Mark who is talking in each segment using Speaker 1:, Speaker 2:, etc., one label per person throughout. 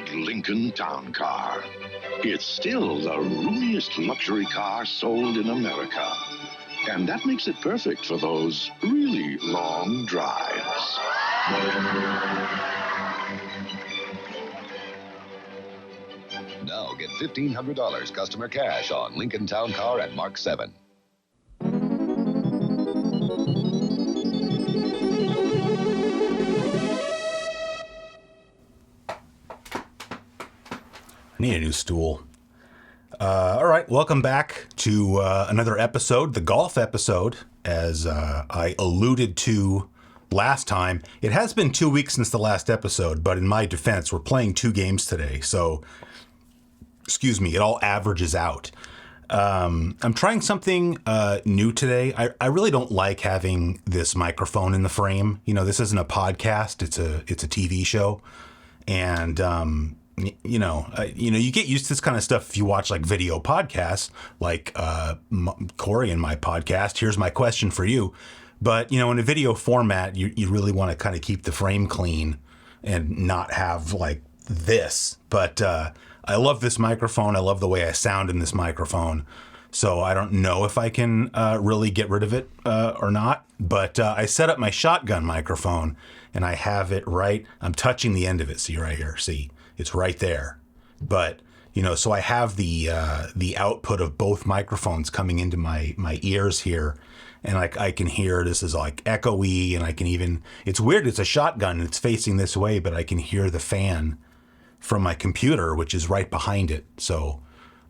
Speaker 1: old Lincoln Town Car. It's still the roomiest luxury car sold in America. And that makes it perfect for those really long drives.
Speaker 2: Now get $1,500 customer cash on Lincoln Town Car and Mark 7.
Speaker 3: I need a new stool. All right, welcome back to another episode, the golf episode. As I alluded to last time, it has been 2 weeks since the last episode, but in my defense, we're playing 2 games today, so, excuse me, it all averages out. I'm trying something new today. I really don't like having this microphone in the frame. You know, this isn't a podcast, it's a TV show, and you get used to this kind of stuff if you watch like video podcasts, like Corey and my podcast. Here's my question for you. But, you know, in a video format, you really want to kind of keep the frame clean and not have like this. But I love this microphone. I love the way I sound in this microphone. So I don't know if I can really get rid of it or not. But I set up my shotgun microphone and I have it right. I'm touching the end of it. See right here. See. It's right there. But, you know, so I have the output of both microphones coming into my ears here. And I can hear this is like echoey, and I can even, it's weird. It's a shotgun and it's facing this way, but I can hear the fan from my computer, which is right behind it. So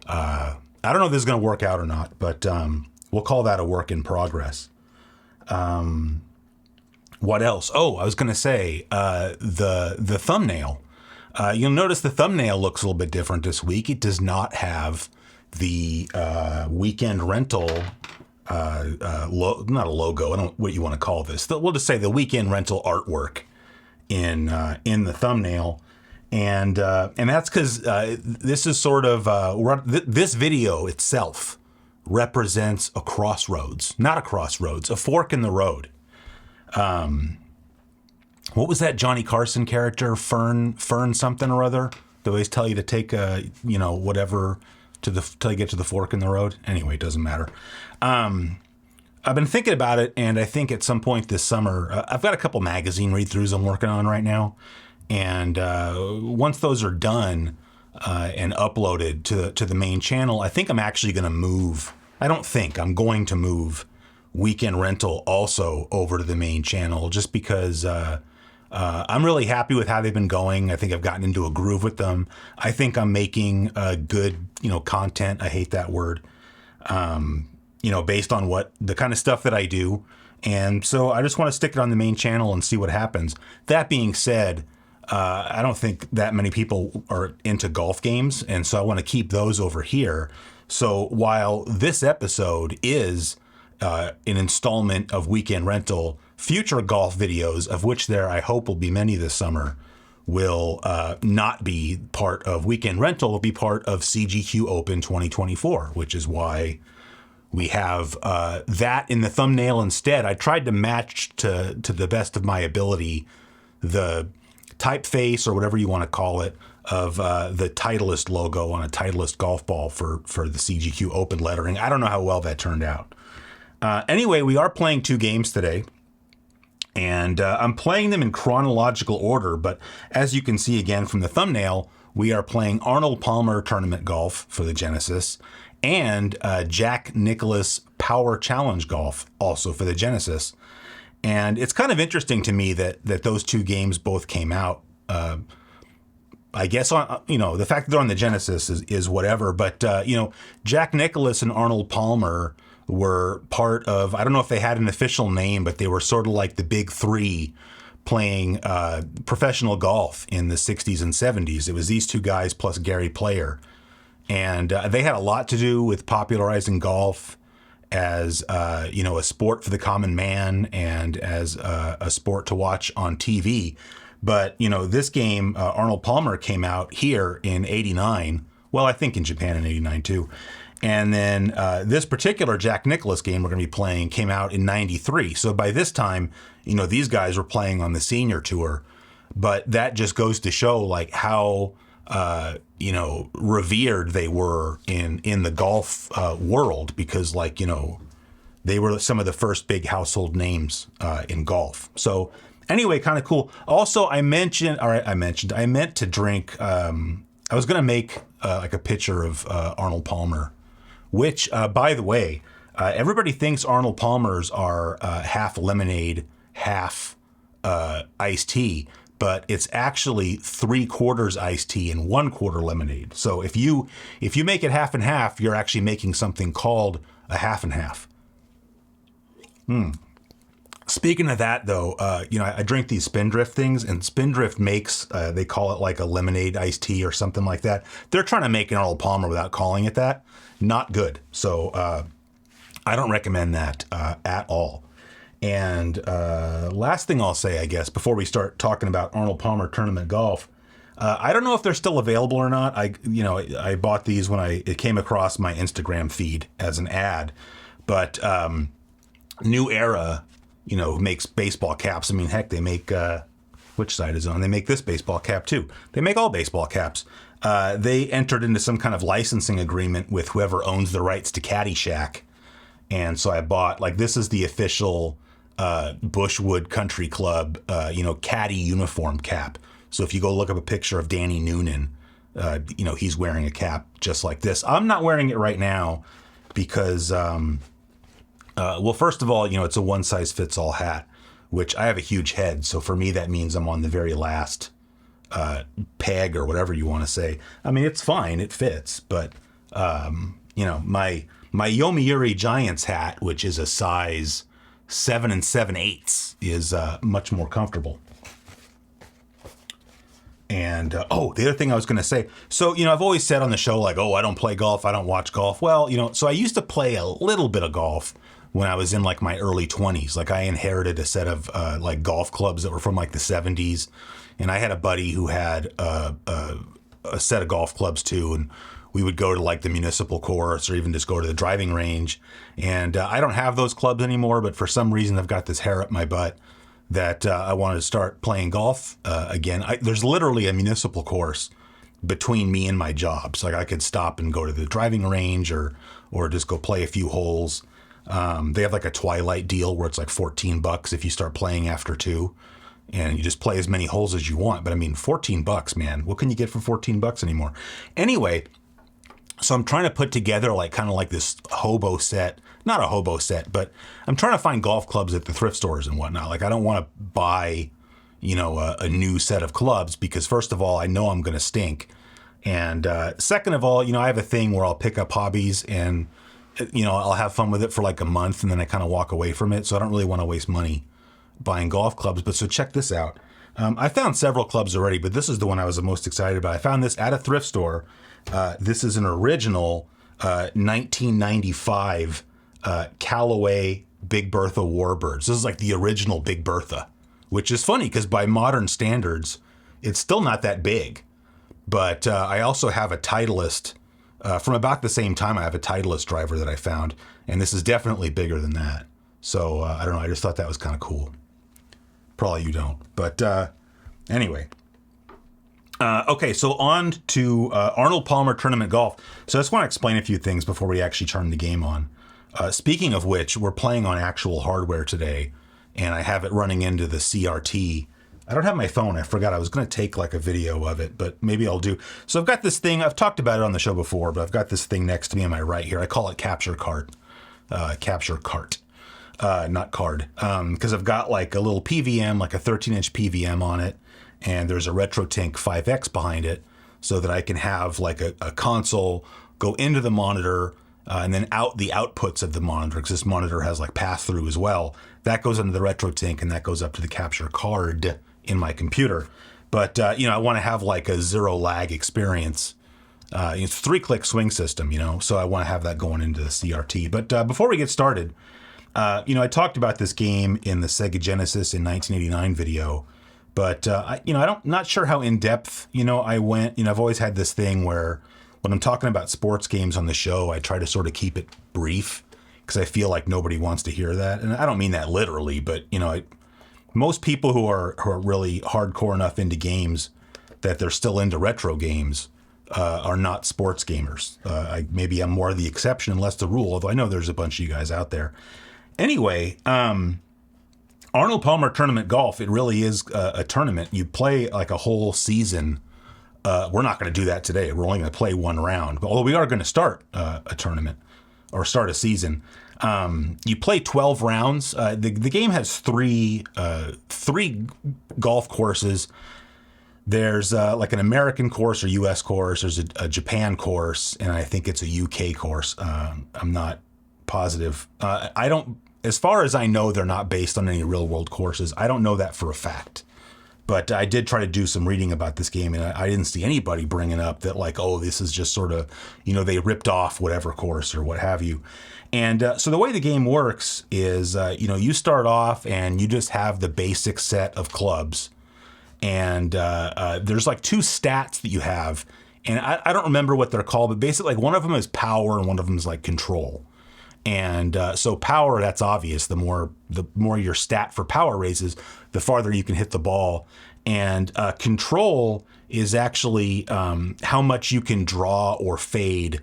Speaker 3: I don't know if this is going to work out or not, but we'll call that a work in progress. What else? Oh, I was going to say the thumbnail. You'll notice the thumbnail looks a little bit different this week. It does not have the weekend rental, not a logo. I don't know what you want to call this. We'll just say the weekend rental artwork in the thumbnail, and that's because this is sort of this video itself represents a crossroads, not a crossroads, a fork in the road. What was that Johnny Carson character, Fern something or other? They always tell you to take whatever till you get to the fork in the road. Anyway, it doesn't matter. I've been thinking about it, and I think at some point this summer, I've got a couple magazine read-throughs I'm working on right now, and once those are done and uploaded to the main channel, I think I'm actually going to move. I don't think I'm going to move Weekend Rental also over to the main channel, just because. I'm really happy with how they've been going. I think I've gotten into a groove with them. I think I'm making good, content. I hate that word. Based on what the kind of stuff that I do. And so I just want to stick it on the main channel and see what happens. That being said, I don't think that many people are into golf games. And so I want to keep those over here. So while this episode is an installment of Weekend Rental, future golf videos, of which there I hope will be many this summer, will not be part of Weekend Rental, will be part of CGQ Open 2024, which is why we have that in the thumbnail instead. I tried to match to the best of my ability the typeface, or whatever you want to call it, of the Titleist logo on a Titleist golf ball for the CGQ Open lettering. I don't know how well that turned out. Anyway, we are playing 2 games today. And I'm playing them in chronological order, but as you can see again from the thumbnail, we are playing Arnold Palmer Tournament Golf for the Genesis and Jack Nicklaus Power Challenge Golf also for the Genesis. And it's kind of interesting to me that those 2 games both came out. I guess the fact that they're on the Genesis is whatever, but Jack Nicklaus and Arnold Palmer were part of, I don't know if they had an official name, but they were sort of like the big 3 playing professional golf in the 60s and 70s. It was these 2 guys plus Gary Player. And they had a lot to do with popularizing golf as, a sport for the common man and as a sport to watch on TV. But, this game, Arnold Palmer came out here in 89. Well, I think in Japan in 89 too. And then this particular Jack Nicklaus game we're going to be playing came out in 93. So by this time, these guys were playing on the senior tour. But that just goes to show like how revered they were in the golf world, because like, they were some of the first big household names in golf. So anyway, kind of cool. Also, I meant to drink, I was going to make like a picture of Arnold Palmer, which, by the way, everybody thinks Arnold Palmers are half lemonade, half iced tea, but it's actually 3/4 iced tea and 1/4 lemonade. So if you make it half and half, you're actually making something called a half and half. Speaking of that, though, I drink these Spindrift things, and Spindrift makes, they call it like a lemonade iced tea or something like that. They're trying to make an Arnold Palmer without calling it that. Not good. So I don't recommend that at all. And last thing I'll say, I guess, before we start talking about Arnold Palmer Tournament Golf, I don't know if they're still available or not. I bought these when it came across my Instagram feed as an ad, but New Era, makes baseball caps. I mean, heck, they make, which side is on? They make this baseball cap too. They make all baseball caps. They entered into some kind of licensing agreement with whoever owns the rights to Caddyshack. And so I bought, like, this is the official Bushwood Country Club, caddy uniform cap. So if you go look up a picture of Danny Noonan, he's wearing a cap just like this. I'm not wearing it right now because, first of all, it's a one-size-fits-all hat, which I have a huge head. So for me, that means I'm on the very last peg or whatever you want to say. I mean, it's fine. It fits. But, my Yomiuri Giants hat, which is a size 7 7/8, is much more comfortable. And, the other thing I was going to say, so, I've always said on the show, like, I don't play golf, I don't watch golf. Well, so I used to play a little bit of golf when I was in like my early 20s. Like I inherited a set of like golf clubs that were from like the 70s. And I had a buddy who had a set of golf clubs too. And we would go to like the municipal course or even just go to the driving range. And I don't have those clubs anymore, but for some reason I've got this hair up my butt that I wanted to start playing golf again. There's literally a municipal course between me and my jobs. Like I could stop and go to the driving range or just go play a few holes. They have like a twilight deal where it's like $14 if you start playing after 2, and you just play as many holes as you want. But I mean, $14, man, what can you get for $14 anymore? Anyway, so I'm trying to put together like kind of like this hobo set, not a hobo set, but I'm trying to find golf clubs at the thrift stores and whatnot. Like I don't want to buy, a new set of clubs because first of all, I know I'm going to stink. And second of all, I have a thing where I'll pick up hobbies and I'll have fun with it for like a month and then I kind of walk away from it. So I don't really want to waste money buying golf clubs. But so check this out. I found several clubs already, but this is the one I was the most excited about. I found this at a thrift store. This is an original 1995 Callaway Big Bertha Warbirds. This is like the original Big Bertha, which is funny because by modern standards, it's still not that big. But I also have a Titleist. From about the same time, I have a Titleist driver that I found, and this is definitely bigger than that. So, I don't know, I just thought that was kind of cool. Probably you don't. But anyway. Okay, so on to Arnold Palmer Tournament Golf. So I just want to explain a few things before we actually turn the game on. Speaking of which, we're playing on actual hardware today, and I have it running into the CRT. I don't have my phone. I forgot. I was going to take like a video of it, but maybe I'll do. So I've got this thing. I've talked about it on the show before, but I've got this thing next to me on my right here. I call it Capture Cart. Not card. Because I've got like a little PVM, like a 13-inch PVM on it, and there's a RetroTink 5X behind it so that I can have like a console go into the monitor and then out the outputs of the monitor, because this monitor has like pass-through as well. That goes into the RetroTink and that goes up to the capture card in my computer. But, I want to have like a zero lag experience. It's 3-click swing system, so I want to have that going into the CRT. But before we get started, I talked about this game in the Sega Genesis in 1989 video, but, not sure how in depth, I went. I've always had this thing where when I'm talking about sports games on the show, I try to sort of keep it brief because I feel like nobody wants to hear that. And I don't mean that literally, but, most people who are really hardcore enough into games, that they're still into retro games are not sports gamers. Maybe I'm more the exception and less the rule, although I know there's a bunch of you guys out there. Anyway, Arnold Palmer Tournament Golf, it really is a tournament. You play like a whole season. We're not going to do that today. We're only going to play one round. But although we are going to start a tournament or start a season, you play 12 rounds. The game has three golf courses. There's like an American course or U.S. course. There's a Japan course, and I think it's a U.K. course. I'm not positive. I don't. As far as I know, they're not based on any real world courses. I don't know that for a fact. But I did try to do some reading about this game, and I didn't see anybody bringing up that like, oh, this is just sort of, they ripped off whatever course or what have you. And so the way the game works is, you start off and you just have the basic set of clubs. And there's like two stats that you have. And I don't remember what they're called, but basically like one of them is power and one of them is like control. And so power, that's obvious. The more your stat for power raises, the farther you can hit the ball. And control is actually how much you can draw or fade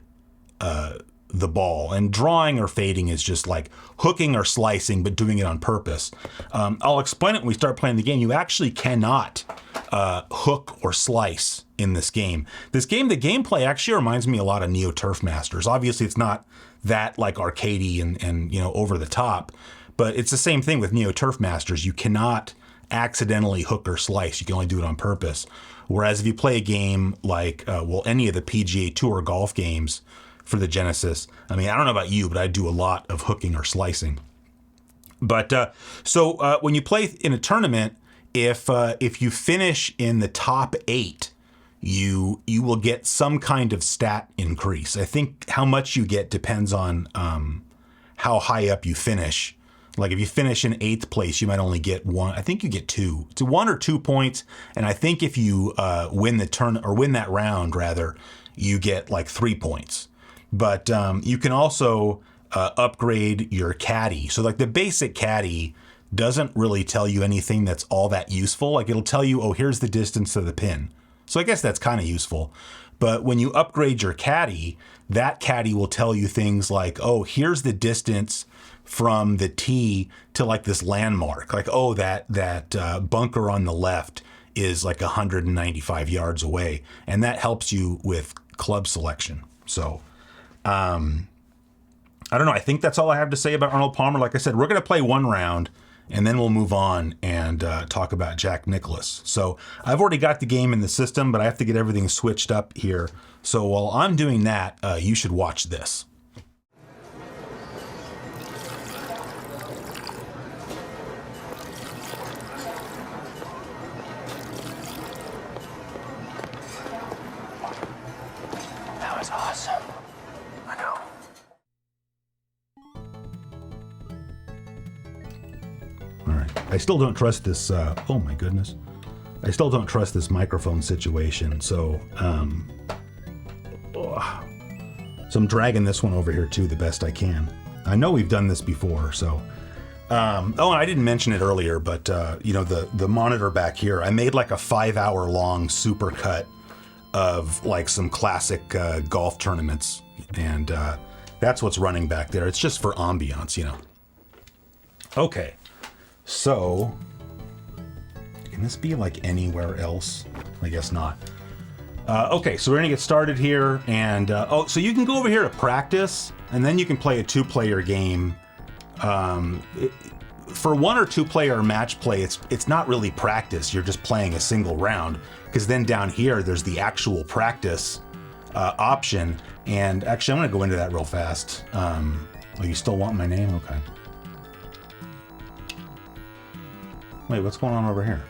Speaker 3: the ball. And drawing or fading is just like hooking or slicing, but doing it on purpose. I'll explain it when we start playing the game. You actually cannot hook or slice in this game. The gameplay actually reminds me a lot of Neo Turf Masters. Obviously, it's not that like arcadey and over the top, but it's the same thing with Neo Turf Masters. You cannot accidentally hook or slice. You can only do it on purpose. Whereas if you play a game like any of the PGA Tour golf games for the Genesis, I mean, I don't know about you, but I do a lot of hooking or slicing. But so when you play in a tournament, if you finish in the top 8, you will get some kind of stat increase. I think how much you get depends on how high up you finish. Like if you finish in 8th place, you might only get 1. I think you get 2. It's 1 or 2 points. And I think if you win that round rather, you get like 3 points. But you can also upgrade your caddy. So like the basic caddy doesn't really tell you anything that's all that useful. Like it'll tell you, oh, here's the distance to the pin. So I guess that's kind of useful. But when you upgrade your caddy, that caddy will tell you things like, oh, here's the distance from the tee to like this landmark. Like, oh, that bunker on the left is like 195 yards away. And that helps you with club selection. So I don't know. I think that's all I have to say about Arnold Palmer. Like I said, we're going to play one round, and then we'll move on and talk about Jack Nicklaus. So I've already got the game in the system, but I have to get everything switched up here. So while I'm doing that, you should watch this.
Speaker 4: That was awesome. I know.
Speaker 3: All right. I still don't trust this. Oh my goodness. I still don't trust this microphone situation. So, so I'm dragging this one over here too, the best I can. I know we've done this before. So, and I didn't mention it earlier, but the monitor back here, I made like a 5-hour long supercut of like some classic golf tournaments, and that's what's running back there. It's just for ambiance, Okay. So, can this be like anywhere else? I guess not. Okay, so we're gonna get started here, and so you can go over here to practice, and then you can play a 2-player game. For 1 or 2 player match play, it's not really practice. You're just playing a single round, because then down here there's the actual practice option. And actually, I'm gonna go into that real fast. Oh, you still want my name? Okay. Wait, what's going on over here?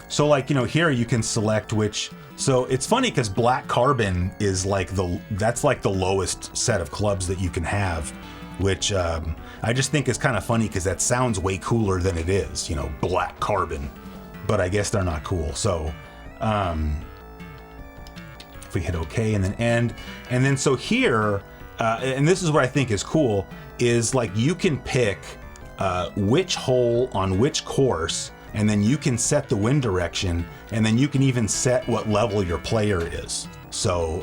Speaker 3: So like, here you can select which, so it's funny because black carbon is like that's like the lowest set of clubs that you can have, which I just think is kind of funny because that sounds way cooler than it is, black carbon, but I guess they're not cool. So if we hit okay and then end, and then so here, and this is what I think is cool, is like you can pick which hole on which course and then you can set the wind direction, and then you can even set what level your player is. So,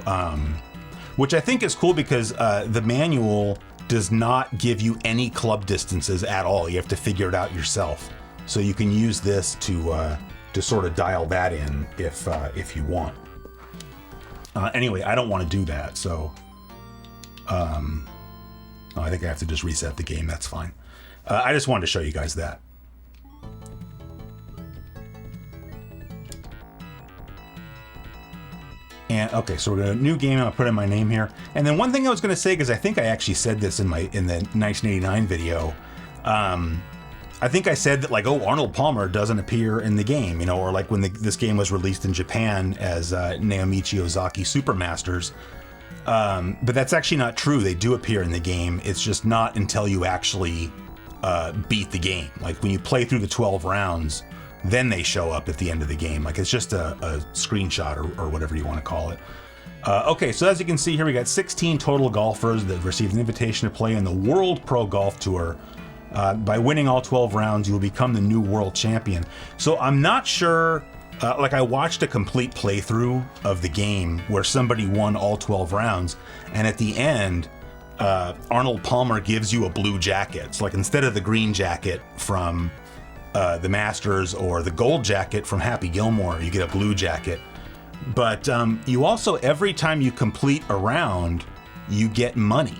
Speaker 3: which I think is cool because the manual does not give you any club distances at all. You have to figure it out yourself. So you can use this to sort of dial that in if you want. Anyway, I don't want to do that, so I think I have to just reset the game. That's fine. I just wanted to show you guys that. And okay, so we're gonna new game. I'm gonna put in my name here. And then one thing I was gonna say, because I think I actually said this in the 1989 video. I think I said that, like, oh, Arnold Palmer doesn't appear in the game, you know, or like when this game was released in Japan as Naomichi Ozaki Super Masters. But that's actually not true. They do appear in the game. It's just not until you actually beat the game. Like when you play through the 12 rounds, then they show up at the end of the game. Like it's just a screenshot or whatever you want to call it. Okay, so as you can see here, we got 16 total golfers that received an invitation to play in the World Pro Golf Tour. By winning all 12 rounds, you will become the new world champion. So I'm not sure, like I watched a complete playthrough of the game where somebody won all 12 rounds, and at the end, Arnold Palmer gives you a blue jacket. It's like instead of the green jacket from the Masters or the gold jacket from Happy Gilmore, you get a blue jacket. But you also, every time you complete a round, you get money.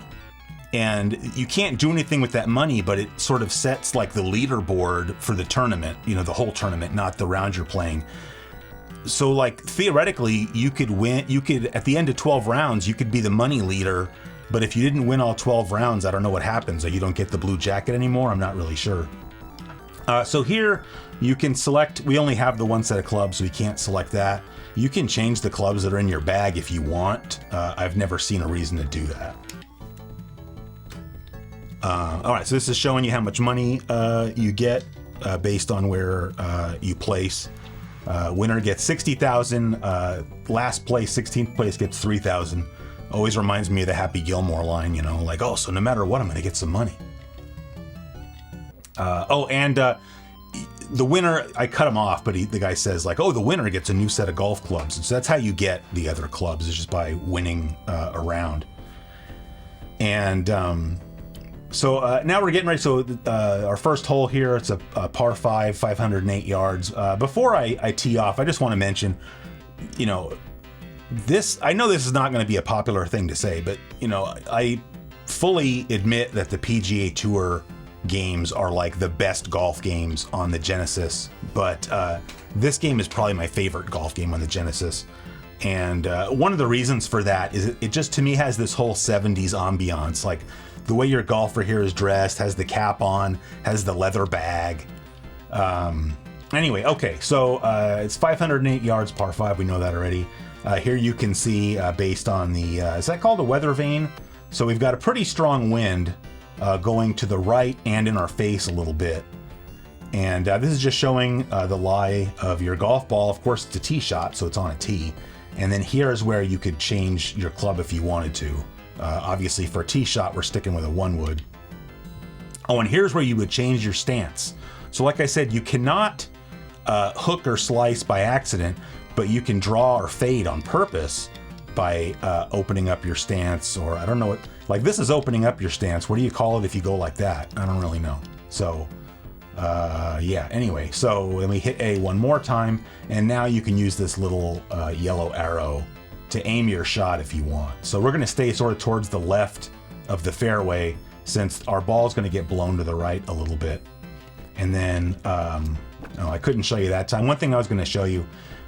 Speaker 3: And you can't do anything with that money, but it sort of sets like the leaderboard for the tournament, you know, the whole tournament, not the round you're playing. So like theoretically, you could win, at the end of 12 rounds, you could be the money leader, but if you didn't win all 12 rounds, I don't know what happens. Like you don't get the blue jacket anymore. I'm not really sure. So here you can select, we only have the one set of clubs, so we can't select that. You can change the clubs that are in your bag if you want. I've never seen a reason to do that. All right, so this is showing you how much money you get based on where you place. Winner gets 60,000. Last place, 16th place, gets 3,000. Always reminds me of the Happy Gilmore line, you know, like, oh, so no matter what, I'm going to get some money. The winner, I cut him off, but the guy says like, oh, the winner gets a new set of golf clubs. And so that's how you get the other clubs, is just by winning a round. And so now we're getting ready. So our first hole here, it's a par 5, 508 yards. Before I tee off, I just want to mention, you know, I know this is not going to be a popular thing to say, but, you know, I fully admit that the PGA Tour games are like the best golf games on the Genesis, but this game is probably my favorite golf game on the Genesis. And one of the reasons for that is it just, to me, has this whole 70s ambiance. Like, the way your golfer here is dressed, has the cap on, has the leather bag. Anyway, okay, so it's 508 yards, par 5, we know that already. Here you can see, based on the, is that called a weather vane? So we've got a pretty strong wind going to the right and in our face a little bit. And this is just showing the lie of your golf ball. Of course, it's a tee shot, so it's on a tee. And then here is where you could change your club if you wanted to. Obviously, for a tee shot, we're sticking with a 1-wood. Oh, and here's where you would change your stance. So like I said, you cannot hook or slice by accident, but you can draw or fade on purpose by opening up your stance, or I don't know what, like this is opening up your stance. What do you call it if you go like that? I don't really know. So yeah, anyway, so then we hit A one more time, and now you can use this little yellow arrow to aim your shot if you want. So we're going to stay sort of towards the left of the fairway, since our ball is going to get blown to the right a little bit. And then, no, I couldn't show you that time. One thing I was going to show you,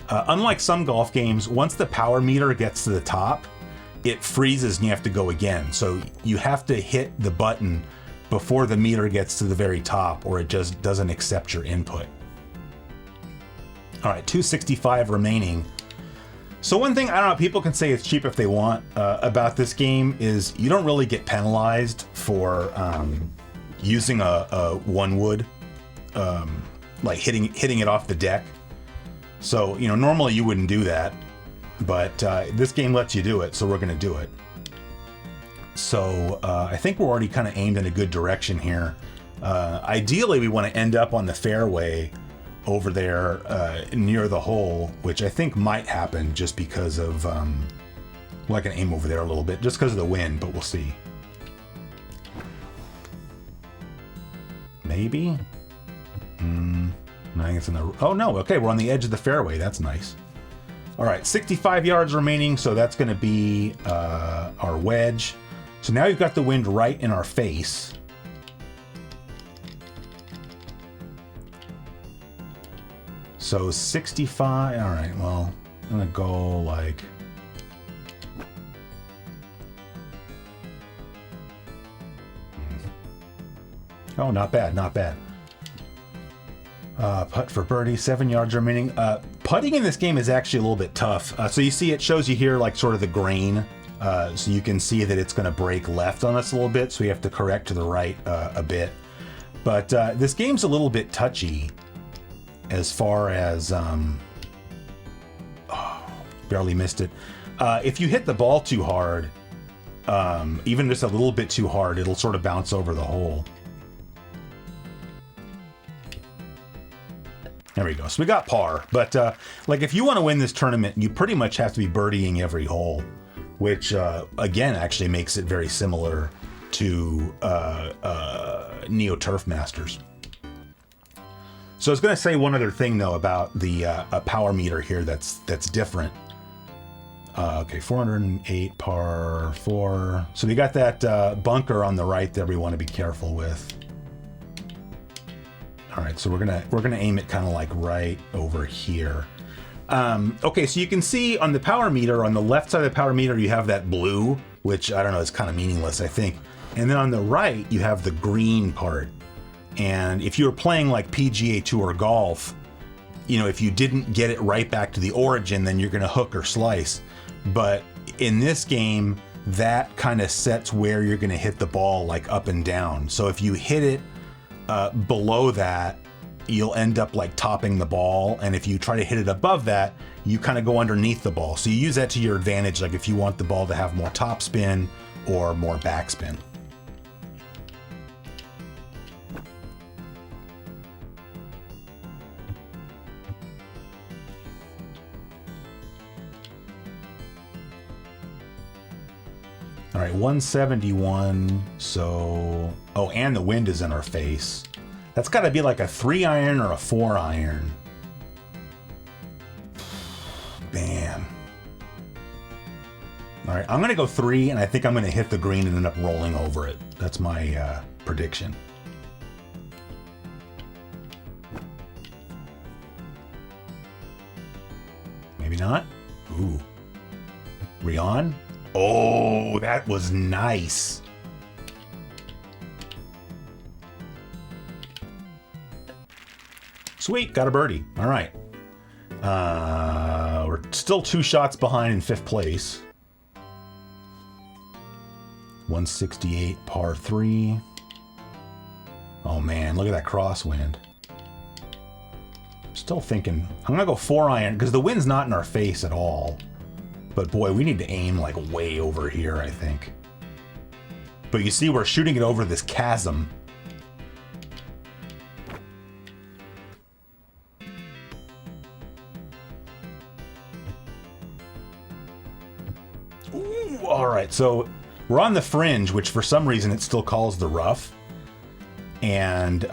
Speaker 3: unlike some golf games, once the power meter gets to the top, it freezes and you have to go again. So you have to hit the button before the meter gets to the very top, or it just doesn't accept your input. All right, 265 remaining. So one thing, I don't know, people can say it's cheap if they want, about this game is you don't really get penalized for using a 1-wood, like hitting it off the deck. So, you know, normally you wouldn't do that, but this game lets you do it, so we're going to do it. So I think we're already kind of aimed in a good direction here. Ideally, we want to end up on the fairway over there near the hole, which I think might happen just because of, well, I can aim over there a little bit, just because of the wind, but we'll see. Maybe? I think it's in the, oh no, okay, we're on the edge of the fairway, that's nice. All right, 65 yards remaining, so that's gonna be our wedge. So now you've got the wind right in our face. So 65, all right, well, I'm gonna go like, oh, not bad, not bad. Putt for birdie, 7 yards remaining. Putting in this game is actually a little bit tough. So you see, it shows you here like sort of the grain. So you can see that it's gonna break left on us a little bit, so we have to correct to the right a bit. But this game's a little bit touchy as far as, oh, barely missed it. If you hit the ball too hard, even just a little bit too hard, it'll sort of bounce over the hole. There we go. So we got par. But like if you want to win this tournament, you pretty much have to be birdieing every hole, which again actually makes it very similar to Neo Turf Masters. So I was going to say one other thing though about the power meter here that's different. Okay, 408 par 4. So we got that bunker on the right that we want to be careful with. All right, so we're gonna aim it kind of like right over here. Okay, so you can see on the power meter, on the left side of the power meter, you have that blue, which I don't know, is kind of meaningless, I think. And then on the right, you have the green part. And if you were playing like PGA Tour golf, you know, if you didn't get it right back to the origin, then you're gonna hook or slice. But in this game, that kind of sets where you're gonna hit the ball like up and down. So if you hit it below that, you'll end up like topping the ball, and if you try to hit it above that, you kind of go underneath the ball. So you use that to your advantage, like if you want the ball to have more topspin or more backspin. All right, 171, so, oh, and the wind is in our face. That's gotta be like a 3-iron or a 4-iron. Man. All right, I'm gonna go 3, and I think I'm gonna hit the green and end up rolling over it. That's my prediction. Maybe not. Ooh. Rion? Oh, that was nice. Sweet, got a birdie. All right. We're still 2 shots behind in 5th place. 168 par 3. Oh man, look at that crosswind. Still thinking, I'm gonna go 4-iron because the wind's not in our face at all. But boy, we need to aim like way over here, I think. But you see, we're shooting it over this chasm. Ooh, all right, so we're on the fringe, which for some reason it still calls the rough. And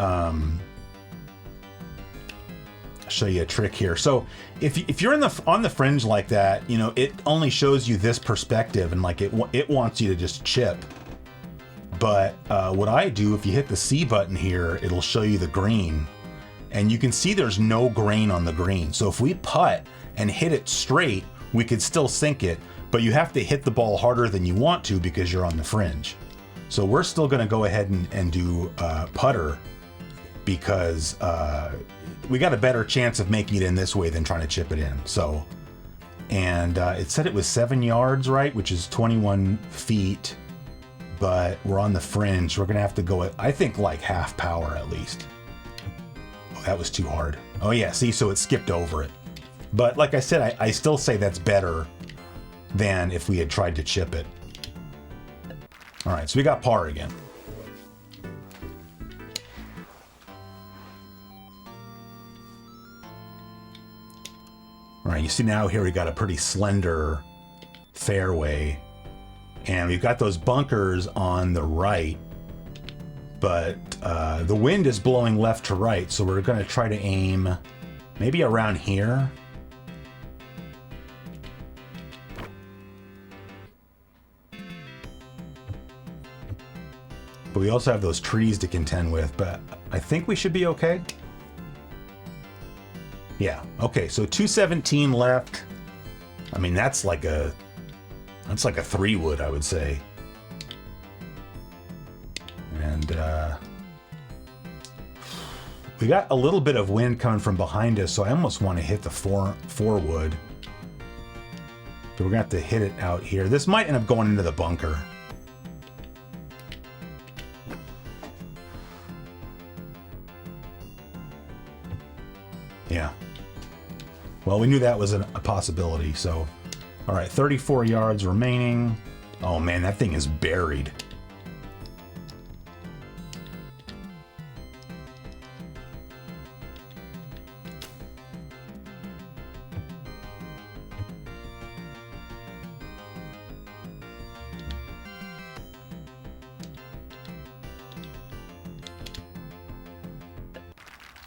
Speaker 3: show you a trick here. So if you're on the fringe like that, you know, it only shows you this perspective, and like it wants you to just chip. But what I do, if you hit the C button here, it'll show you the green, and you can see there's no grain on the green. So if we putt and hit it straight, we could still sink it, but you have to hit the ball harder than you want to because you're on the fringe. So we're still going to go ahead and do putter because we got a better chance of making it in this way than trying to chip it in. So, and it said it was 7 yards, right? Which is 21 feet, but we're on the fringe. We're gonna have to go at, I think, like half power at least. Oh, that was too hard. Oh yeah, see, so it skipped over it. But like I said, I still say that's better than if we had tried to chip it. All right, so we got par again. All right, you see now here we got a pretty slender fairway, and we've got those bunkers on the right, but the wind is blowing left to right, so we're going to try to aim maybe around here. But we also have those trees to contend with, but I think we should be okay. Yeah, okay, so 217 left. I mean, that's like a 3-wood, I would say. And we got a little bit of wind coming from behind us, so I almost want to hit the 4-wood. So we're gonna have to hit it out here. This might end up going into the bunker. Yeah. Well, we knew that was a possibility, so... All right, 34 yards remaining. Oh man, that thing is buried.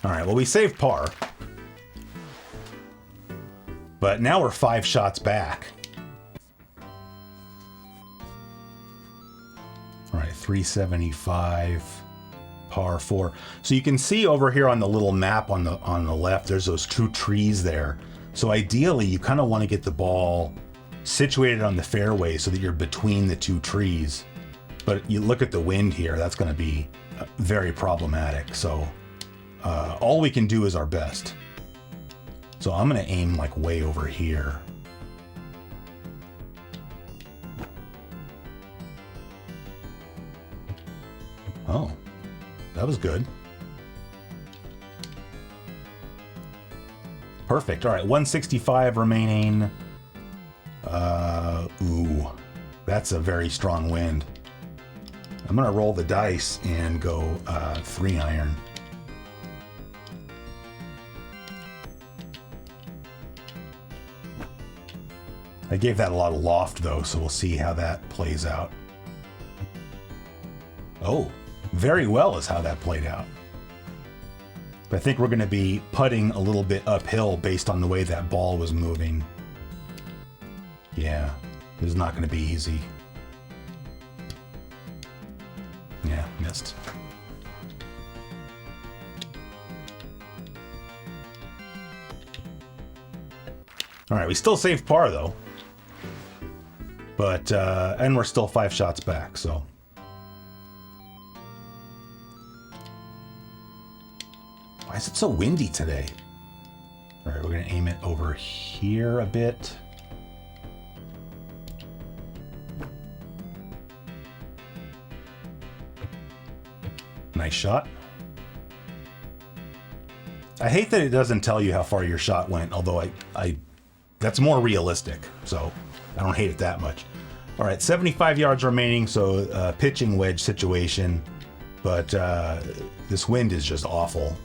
Speaker 3: All right, well, we saved par. But now we're 5 shots back. All right, 375, par 4. So you can see over here on the little map on the left, there's those 2 trees there. So ideally, you kind of want to get the ball situated on the fairway so that you're between the 2 trees. But you look at the wind here, that's going to be very problematic. So all we can do is our best. So I'm going to aim like way over here. Oh, that was good. Perfect. All right, 165 remaining. Ooh, that's a very strong wind. I'm going to roll the dice and go 3-iron. I gave that a lot of loft though, so we'll see how that plays out. Oh, very well is how that played out. But I think we're going to be putting a little bit uphill based on the way that ball was moving. Yeah, this is not going to be easy. Yeah, missed. All right, we still saved par though. But, and we're still 5 shots back, so. Why is it so windy today? All right, we're gonna aim it over here a bit. Nice shot. I hate that it doesn't tell you how far your shot went, although that's more realistic, so I don't hate it that much. All right, 75 yards remaining, so pitching wedge situation, but this wind is just awful.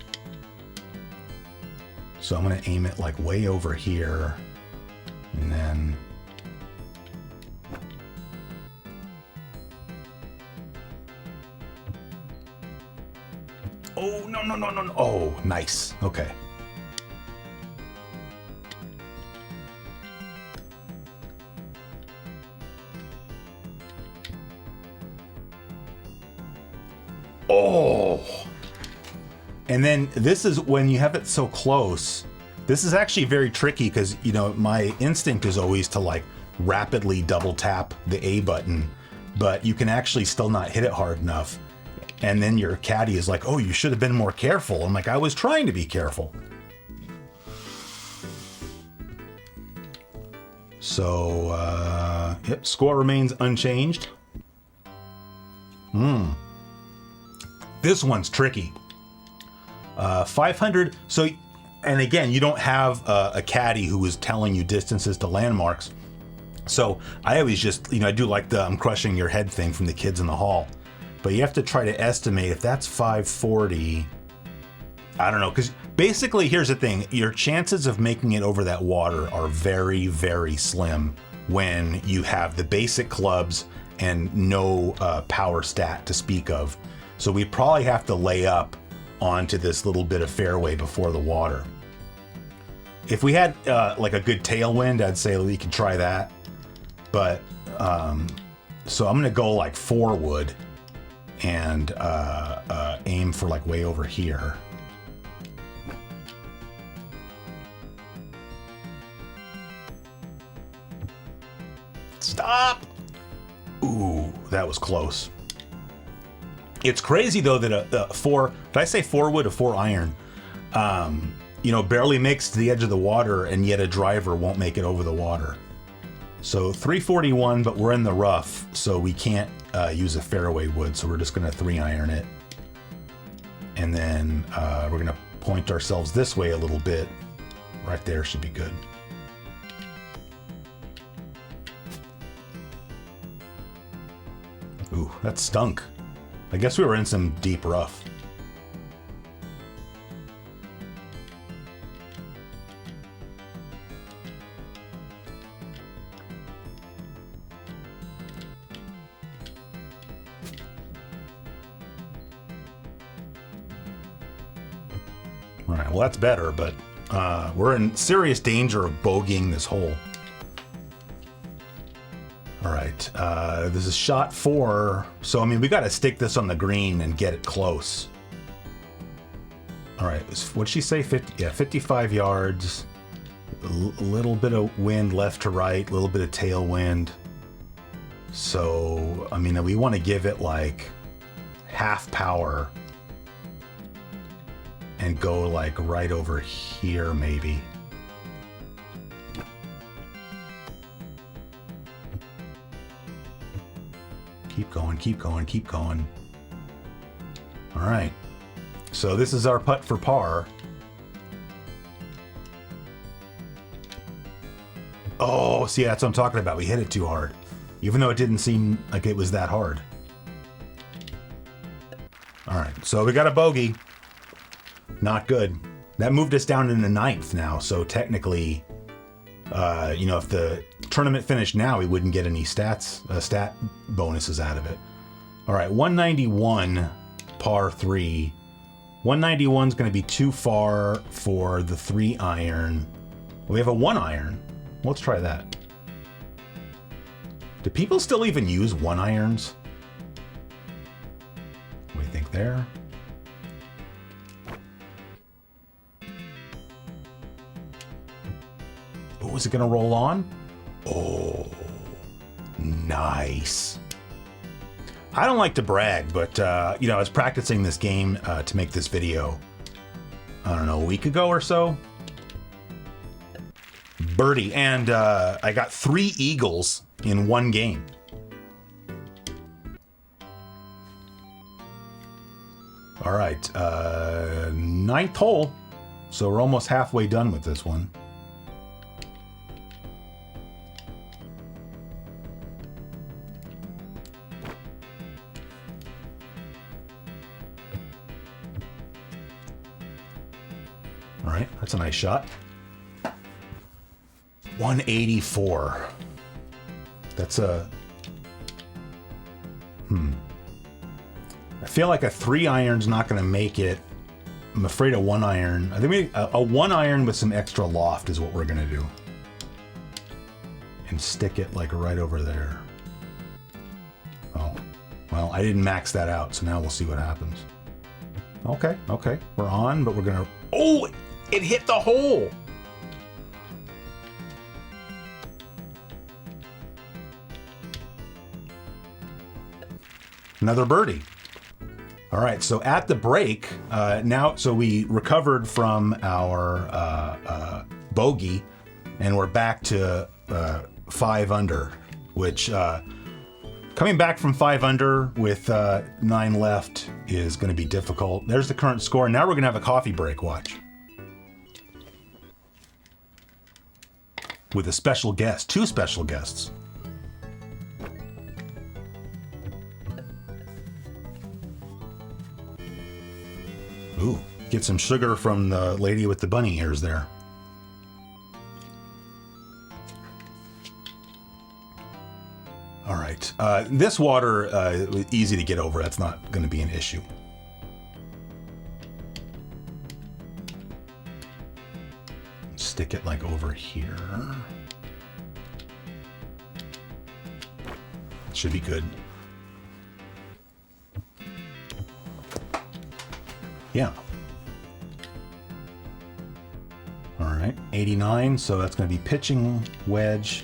Speaker 3: So I'm gonna aim it like way over here, and then... Oh, no. Oh, nice, okay. Oh, and then this is when you have it so close. This is actually very tricky because, you know, my instinct is always to like rapidly double tap the A button, but you can actually still not hit it hard enough. And then your caddy is like, oh, you should have been more careful. I'm like, I was trying to be careful. So, yep, score remains unchanged. This one's tricky. 500. So, and again, you don't have a caddy who is telling you distances to landmarks. So I always just, you know, I do like the I'm crushing your head thing from the kids in the hall. But you have to try to estimate if that's 540. I don't know, because Basically, here's the thing. Your chances of making it over that water are very, very slim when you have the basic clubs and no power stat to speak of. So we probably have to lay up onto this little bit of fairway before the water. If we had like a good tailwind, I'd say we could try that. But so I'm gonna go like 4 wood and aim for like way over here. Stop! Ooh, that was close. It's crazy though that a 4, did I say 4 wood, a 4 iron, you know, barely makes to the edge of the water, and yet a driver won't make it over the water. So 341, but we're in the rough, so we can't use a fairway wood, so we're just gonna 3 iron it. And then we're gonna point ourselves this way a little bit. Right there should be good. Ooh, that stunk. I guess we were in some deep rough. All right, well that's better, but we're in serious danger of bogeying this hole. All right, this is shot 4. So, I mean, we got to stick this on the green and get it close. All right, what'd she say? 50, yeah, 55 yards. A little bit of wind left to right, a little bit of tailwind. So, I mean, we want to give it like half power and go like right over here, maybe. Keep going, keep going, keep going. All right. So this is our putt for par. Oh, see, that's what I'm talking about. We hit it too hard, even though it didn't seem like it was that hard. All right, so we got a bogey. Not good. That moved us down in the 9th now. So technically, you know, if the tournament finished now, we wouldn't get any stat bonuses out of it. All right, 191 par 3. 191 is going to be too far for the 3 iron. We have a 1 iron. Let's try that. Do people still even use 1 irons? What do you think there? Oh, is it going to roll on? Oh, nice. I don't like to brag, but, you know, I was practicing this game to make this video, I don't know, a week ago or so. Birdie, and I got 3 eagles in 1 game. All right, 9th hole, so we're almost halfway done with this one. All right, that's a nice shot. 184. That's a... I feel like a 3 iron's not going to make it. I'm afraid a 1 iron... I think maybe a 1 iron with some extra loft is what we're going to do. And stick it like right over there. Oh, well, I didn't max that out, so now we'll see what happens. Okay, we're on, but we're going to... Oh! It hit the hole! Another birdie. All right, so at the break, now, so we recovered from our bogey, and we're back to 5 under, which coming back from 5 under with 9 left is going to be difficult. There's the current score. Now we're going to have a coffee break, watch. With a special guest, 2 special guests. Ooh, Get some sugar from the lady with the bunny ears there. All right. This water, easy to get over. That's not going to be an issue. Stick it like over here. Should be good. Yeah. All right, 89, so that's going to be pitching wedge.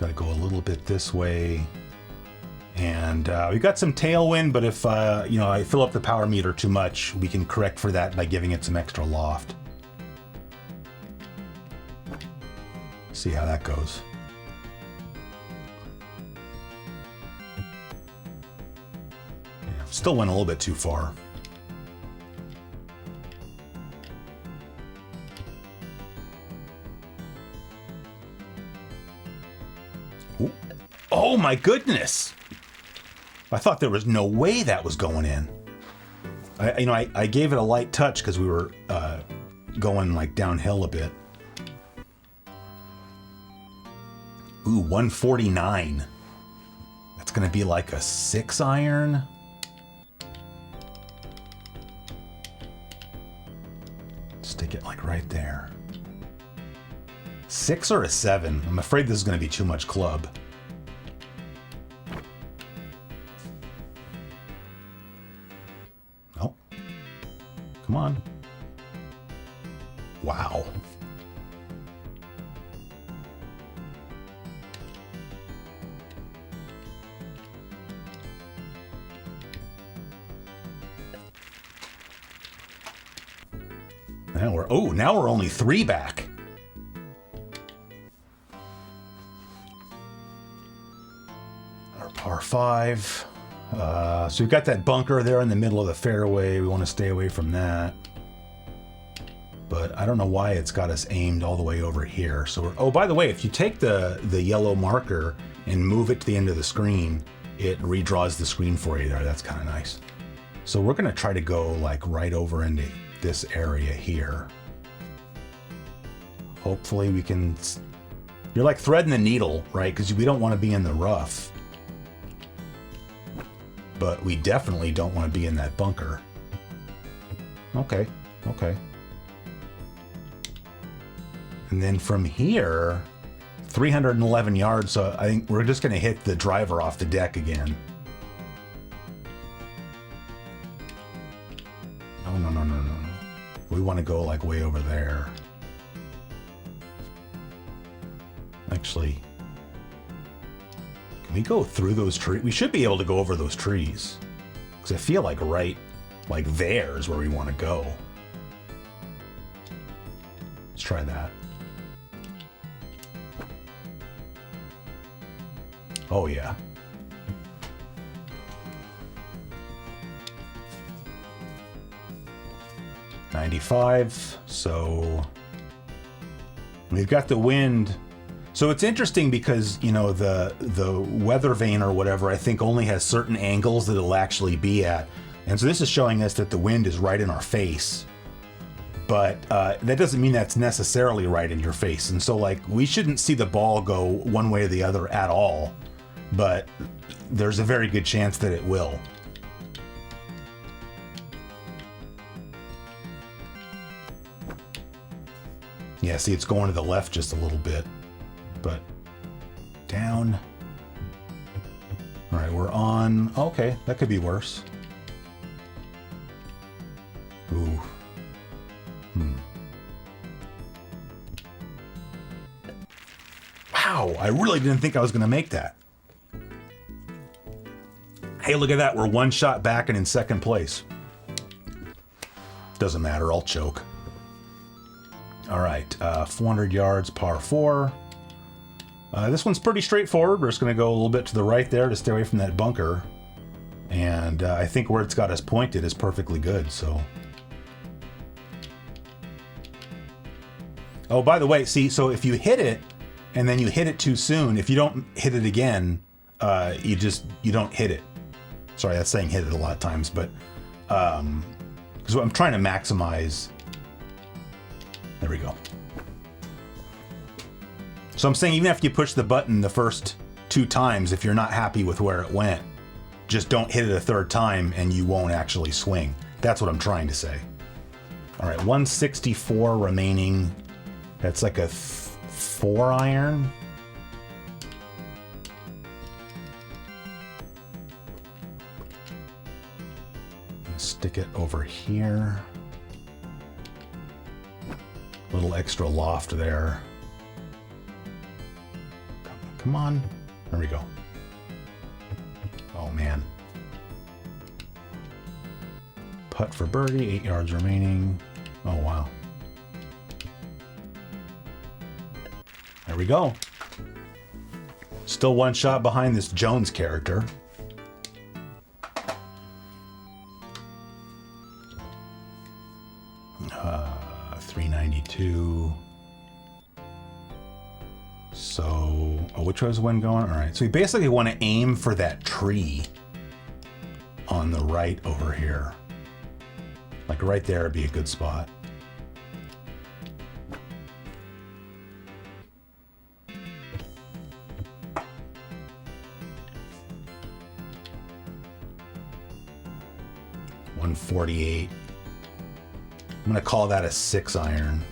Speaker 3: Got to go a little bit this way. And we got some tailwind, but if I fill up the power meter too much, we can correct for that by giving it some extra loft. See how that goes. Yeah, still went a little bit too far. Ooh. Oh my goodness! I thought there was no way that was going in. I gave it a light touch because we were going like downhill a bit. Ooh, 149. That's gonna be like a 6 iron. Stick it like right there. 6 or a 7? I'm afraid this is gonna be too much club. Come on. Wow. Now we're only 3 back. Our par 5. So we've got that bunker there in the middle of the fairway. We want to stay away from that. But I don't know why it's got us aimed all the way over here. So by the way, if you take the yellow marker and move it to the end of the screen, it redraws the screen for you there. That's kind of nice. So we're going to try to go like right over into this area here. Hopefully we can... You're like threading the needle, right? Because we don't want to be in the rough. But we definitely don't want to be in that bunker. Okay. And then from here, 311 yards, so I think we're just going to hit the driver off the deck again. No. We want to go like way over there. Actually... Can we go through those trees? We should be able to go over those trees. Because I feel like right, like there is where we want to go. Let's try that. Oh yeah. .95, so we've got the wind. So it's interesting because, the weather vane or whatever, I think only has certain angles that it'll actually be at. And so this is showing us that the wind is right in our face. But that doesn't mean that's necessarily right in your face. And so, we shouldn't see the ball go one way or the other at all. But there's a very good chance that it will. Yeah, see, it's going to the left just a little bit. But down. All right, we're on. Okay, that could be worse. Ooh. Wow, I really didn't think I was going to make that. Hey, look at that. We're 1 shot back and in second place. Doesn't matter. I'll choke. All right, 400 yards, par 4. This one's pretty straightforward. We're just going to go a little bit to the right there to stay away from that bunker. And I think where it's got us pointed is perfectly good, so. Oh, by the way, see, so if you hit it and then you hit it too soon, if you don't hit it again, you don't hit it. Sorry, that's saying hit it a lot of times, but so I'm trying to maximize. There we go. So I'm saying even after you push the button the first 2 times, if you're not happy with where it went, just don't hit it a 3rd time and you won't actually swing. That's what I'm trying to say. All right, 164 remaining. That's like a 4 iron. Stick it over here. A little extra loft there. Come on. There we go. Oh, man. Putt for birdie, 8 yards remaining. Oh, wow. There we go. Still 1 shot behind this Jones character. $392. So, which way was the wind going? All right. So we basically want to aim for that tree on the right over here. Like right there would be a good spot. $148. I'm going to call that a 6 iron.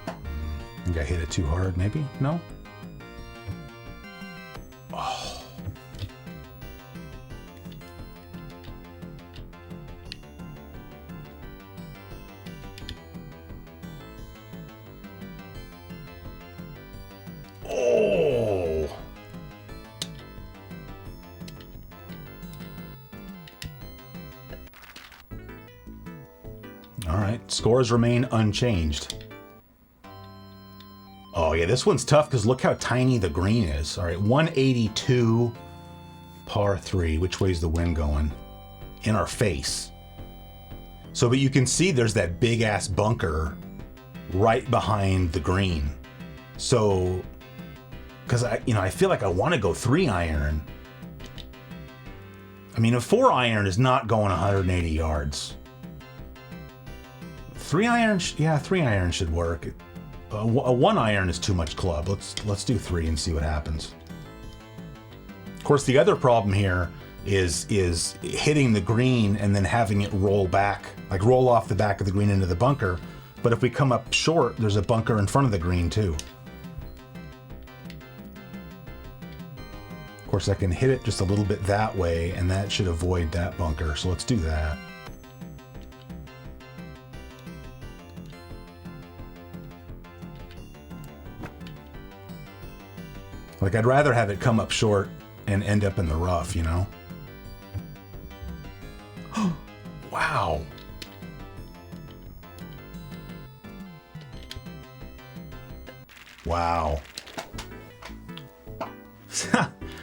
Speaker 3: I think I hit it too hard, maybe? No? Oh. Oh. All right, scores remain unchanged. Oh yeah, this one's tough because look how tiny the green is. All right, 182, par 3. Which way's the wind going? In our face. So, but you can see there's that big ass bunker right behind the green. So, because I feel like I want to go 3 iron. I mean, a 4 iron is not going 180 yards. 3 iron, yeah, 3 iron should work. A 1 iron is too much club. Let's do 3 and see what happens. Of course, the other problem here is hitting the green and then having it roll back, like roll off the back of the green into the bunker. But if we come up short, there's a bunker in front of the green too. Of course, I can hit it just a little bit that way, and that should avoid that bunker. So let's do that. Like, I'd rather have it come up short and end up in the rough, you know? Wow. Wow.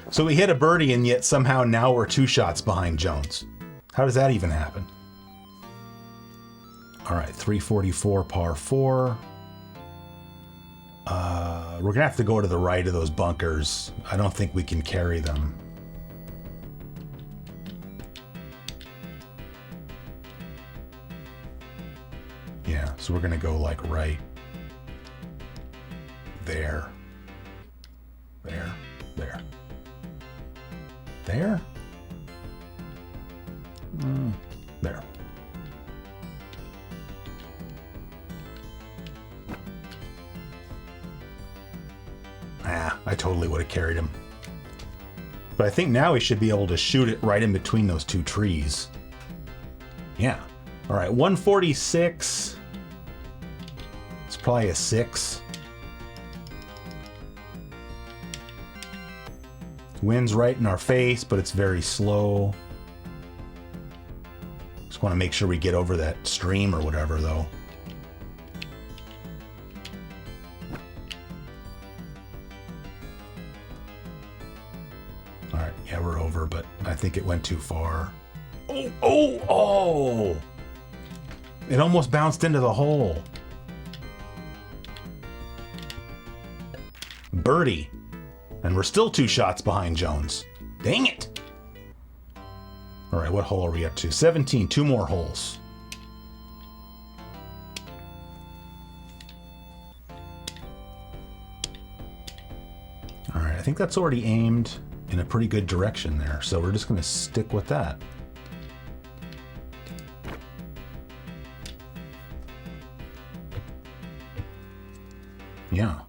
Speaker 3: So we hit a birdie, and yet somehow now we're 2 shots behind Jones. How does that even happen? All right, 344 par 4. We're gonna have to go to the right of those bunkers. I don't think we can carry them. Yeah, so we're gonna go like right there. There. There. There? There. I totally would have carried him. But I think now we should be able to shoot it right in between those 2 trees. Yeah. All right, 146. It's probably a 6. Wind's right in our face, but it's very slow. Just want to make sure we get over that stream or whatever, though. All right, yeah, we're over, but I think it went too far. Oh! It almost bounced into the hole. Birdie. And we're still 2 shots behind Jones. Dang it! All right, what hole are we up to? 17, 2 more holes. All right, I think that's already aimed in a pretty good direction there, so we're just going to stick with that. Yeah.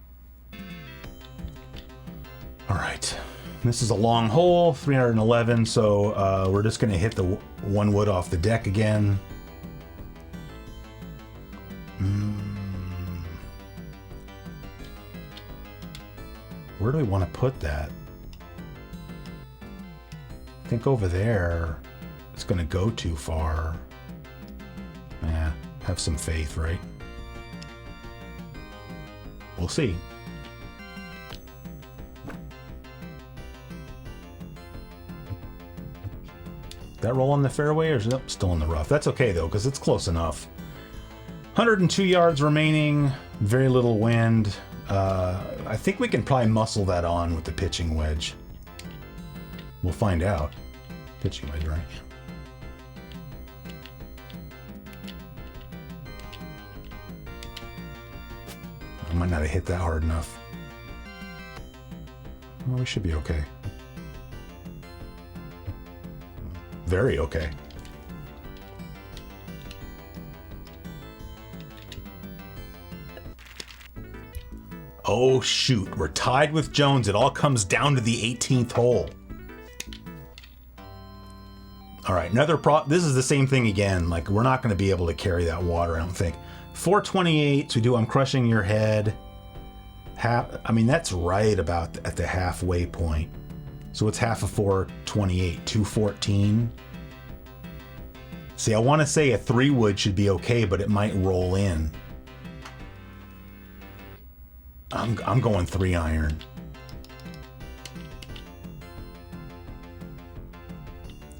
Speaker 3: All right. This is a long hole, 311, so we're just going to hit the 1 wood off the deck again. Where do we want to put that? I think over there it's going to go too far. Yeah, have some faith, right? We'll see. That roll on the fairway, or is it still in the rough? That's okay though, because it's close enough. 102 yards remaining, very little wind. I think we can probably muscle that on with the pitching wedge. We'll find out. Pitching wedge, right? I might not have hit that hard enough. Well, we should be okay. Very okay. Oh shoot, we're tied with Jones. It all comes down to the 18th hole. All right, this is the same thing again. Like, we're not going to be able to carry that water, I don't think. 428 to do I'm Crushing Your Head. I mean, that's right about at the halfway point. So it's half of 428, 214. See, I want to say a 3 wood should be okay, but it might roll in. I'm going 3 iron.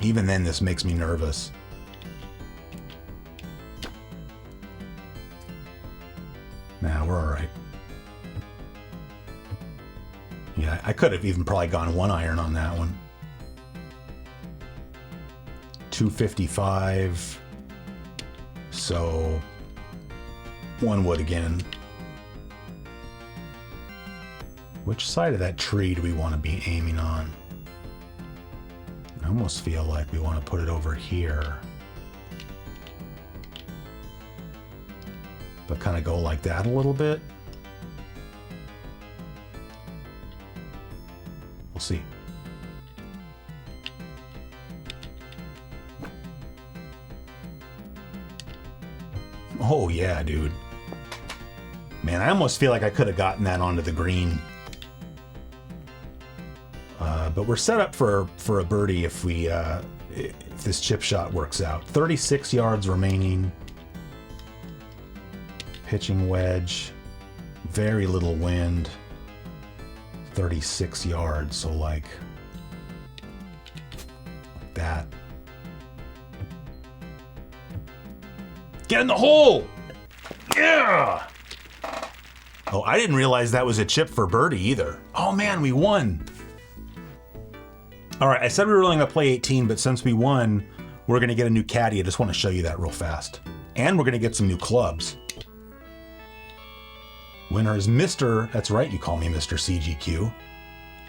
Speaker 3: Even then, this makes me nervous. Nah, we're all right. Yeah, I could have even probably gone 1 iron on that one. 255. So 1 wood again. Which side of that tree do we want to be aiming on? I almost feel like we want to put it over here. But kind of go like that a little bit. We'll see. Oh yeah, dude. Man, I almost feel like I could have gotten that onto the green. But we're set up for a birdie if this chip shot works out. 36 yards remaining. Pitching wedge. Very little wind. 36 yards, so like that. Get in the hole! Yeah! Oh, I didn't realize that was a chip for birdie either. Oh man, we won! All right, I said we were only going to play 18, but since we won, we're going to get a new caddy. I just want to show you that real fast. And we're going to get some new clubs. Winner is Mr. That's right, you call me Mr. CGQ.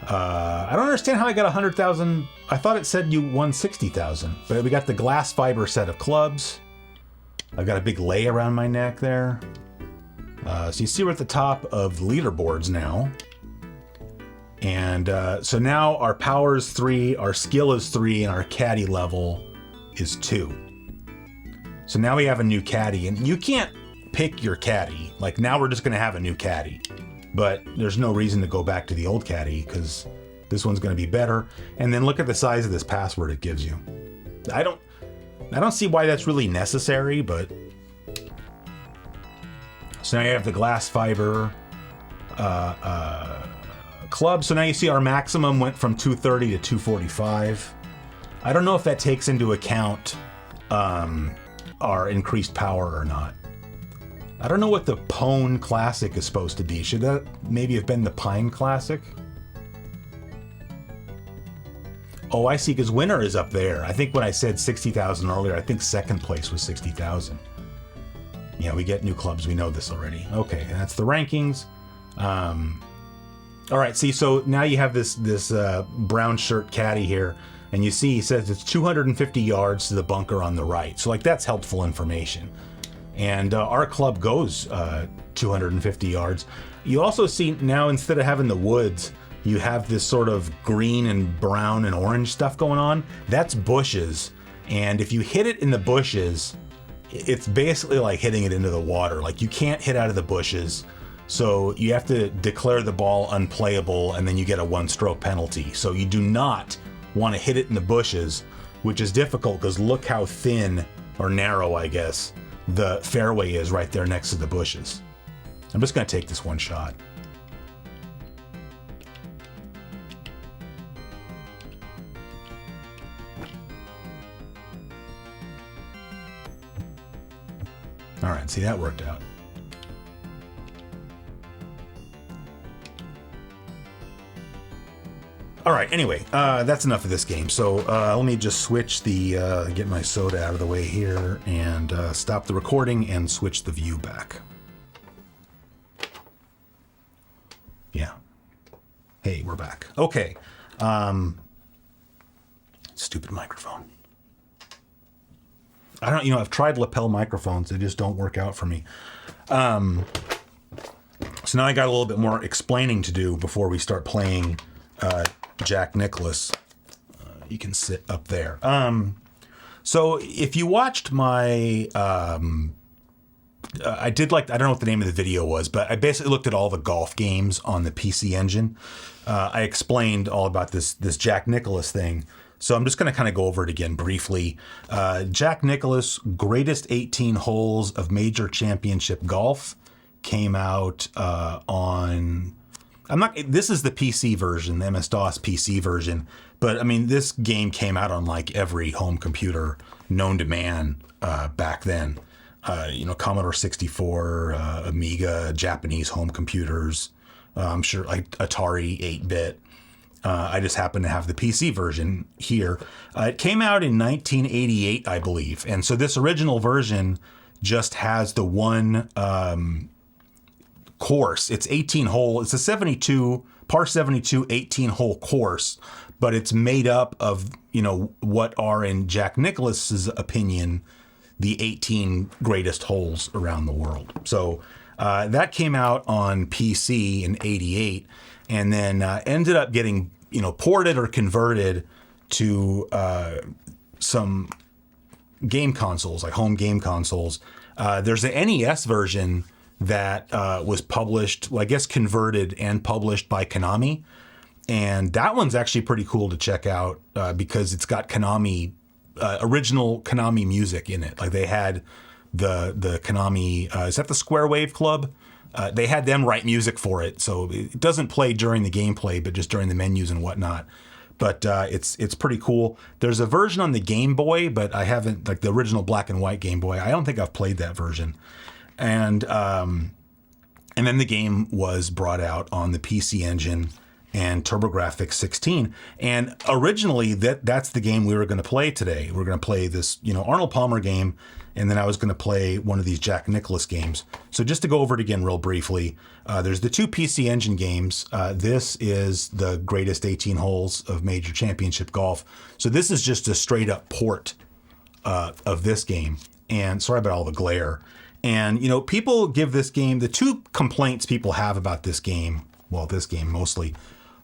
Speaker 3: I don't understand how I got 100,000. I thought it said you won 60,000. But we got the glass fiber set of clubs. I've got a big lay around my neck there. So you see we're at the top of leaderboards now. And so now our power is 3, our skill is 3, and our caddy level is 2. So now we have a new caddy, and you can't pick your caddy. Like, now we're just going to have a new caddy. But there's no reason to go back to the old caddy because this one's going to be better. And then look at the size of this password it gives you. I don't see why that's really necessary, but so now you have the glass fiber club. So now you see our maximum went from 230 to 245. I don't know if that takes into account our increased power or not. I don't know what the Pone Classic is supposed to be. Should that maybe have been the Pine Classic? Oh, I see, because winner is up there. I think when I said 60,000 earlier, I think second place was 60,000. Yeah, we get new clubs. We know this already. Okay, that's the rankings. All right, see, so now you have this brown shirt caddy here, and you see he says it's 250 yards to the bunker on the right. So, like, that's helpful information. And our club goes 250 yards. You also see now, instead of having the woods, you have this sort of green and brown and orange stuff going on. That's bushes. And if you hit it in the bushes, it's basically like hitting it into the water. Like, you can't hit out of the bushes. So you have to declare the ball unplayable, and then you get a 1-stroke penalty. So you do not want to hit it in the bushes, which is difficult because look how thin, or narrow, I guess, the fairway is right there next to the bushes. I'm just going to take this one shot. All right, see, that worked out. All right, anyway, that's enough of this game. So let me just switch the, get my soda out of the way here and stop the recording and switch the view back. Yeah. Hey, we're back. Okay. Stupid microphone. I don't, I've tried lapel microphones. They just don't work out for me. So now I got a little bit more explaining to do before we start playing Jack Nicklaus. You can sit up there. So if you watched my, I don't know what the name of the video was, but I basically looked at all the golf games on the PC Engine. I explained all about this Jack Nicklaus thing. So I'm just going to kind of go over it again briefly. Jack Nicklaus, Greatest 18 Holes of Major Championship Golf, came out on... This is the PC version, the MS-DOS PC version, but I mean, this game came out on like every home computer known to man back then. Commodore 64, Amiga, Japanese home computers, I'm sure like Atari 8-bit. I just happen to have the PC version here. It came out in 1988, I believe. And so this original version just has the one course. It's 18 hole. It's a par 72, 18 hole course, but it's made up of, what are, in Jack Nicklaus's opinion, the 18 greatest holes around the world. So that came out on PC in 88 and then ended up getting, ported or converted to some game consoles, like home game consoles. There's an NES version that was published, well, I guess converted and published by Konami. And that one's actually pretty cool to check out because it's got Konami, original Konami music in it. Like they had the Konami, is that the Square Wave Club? They had them write music for it. So it doesn't play during the gameplay, but just during the menus and whatnot. But it's pretty cool. There's a version on the Game Boy, but I haven't, like the original black and white Game Boy. I don't think I've played that version. And then the game was brought out on the PC Engine and TurboGrafx 16. And originally, that's the game we were going to play today. We're going to play this, Arnold Palmer game, and then I was going to play one of these Jack Nicklaus games. So just to go over it again real briefly, there's the two PC Engine games. This is the Greatest 18 Holes of Major Championship Golf. So this is just a straight up port of this game. And sorry about all the glare. And, people give this game, the two complaints people have about this game, well, this game mostly,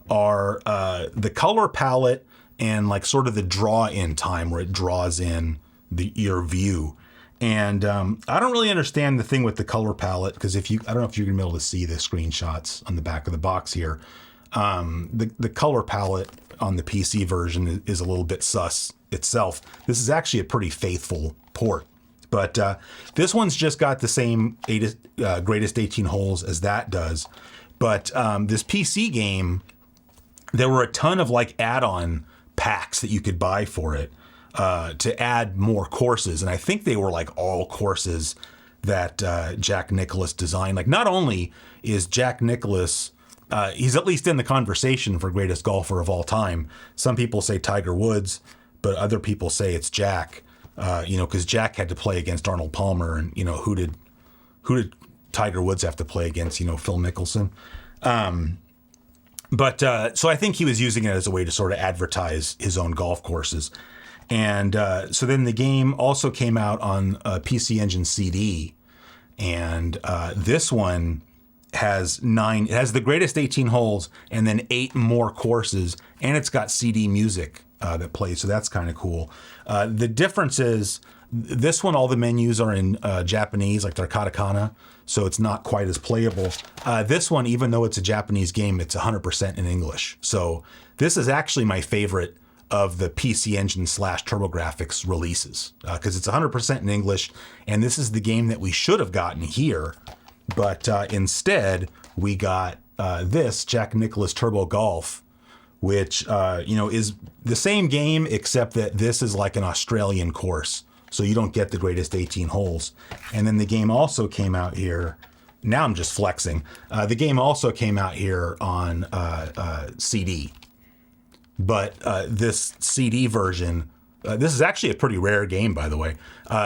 Speaker 3: are the color palette and like sort of the draw in time where it draws in your view. And I don't really understand the thing with the color palette because I don't know if you're going to be able to see the screenshots on the back of the box here. The color palette on the PC version is a little bit sus itself. This is actually a pretty faithful port. But this one's just got the same Greatest 18 Holes as that does. But this PC game, there were a ton of like add-on packs that you could buy for it to add more courses. And I think they were like all courses that Jack Nicklaus designed. Like, not only is Jack Nicklaus, he's at least in the conversation for greatest golfer of all time. Some people say Tiger Woods, but other people say it's Jack, because Jack had to play against Arnold Palmer, and who did Tiger Woods have to play against? Phil Mickelson. So I think he was using it as a way to sort of advertise his own golf courses. And so then the game also came out on PC Engine CD, and this one has it has the greatest 18 holes and then 8 more courses, and it's got CD music that plays, so that's kind of cool. The difference is this one, all the menus are in Japanese, like they're katakana, so it's not quite as playable. This one, even though it's a Japanese game, it's 100% in English. So this is actually my favorite of the PC Engine / TurboGrafx releases, because it's 100% in English, and this is the game that we should have gotten here, but instead we got this Jack Nicklaus Turbo Golf, which is the same game, except that this is like an Australian course, so you don't get the greatest 18 holes. And then the game also came out here. Now I'm just flexing. The game also came out here on CD. But this CD version, this is actually a pretty rare game, by the way.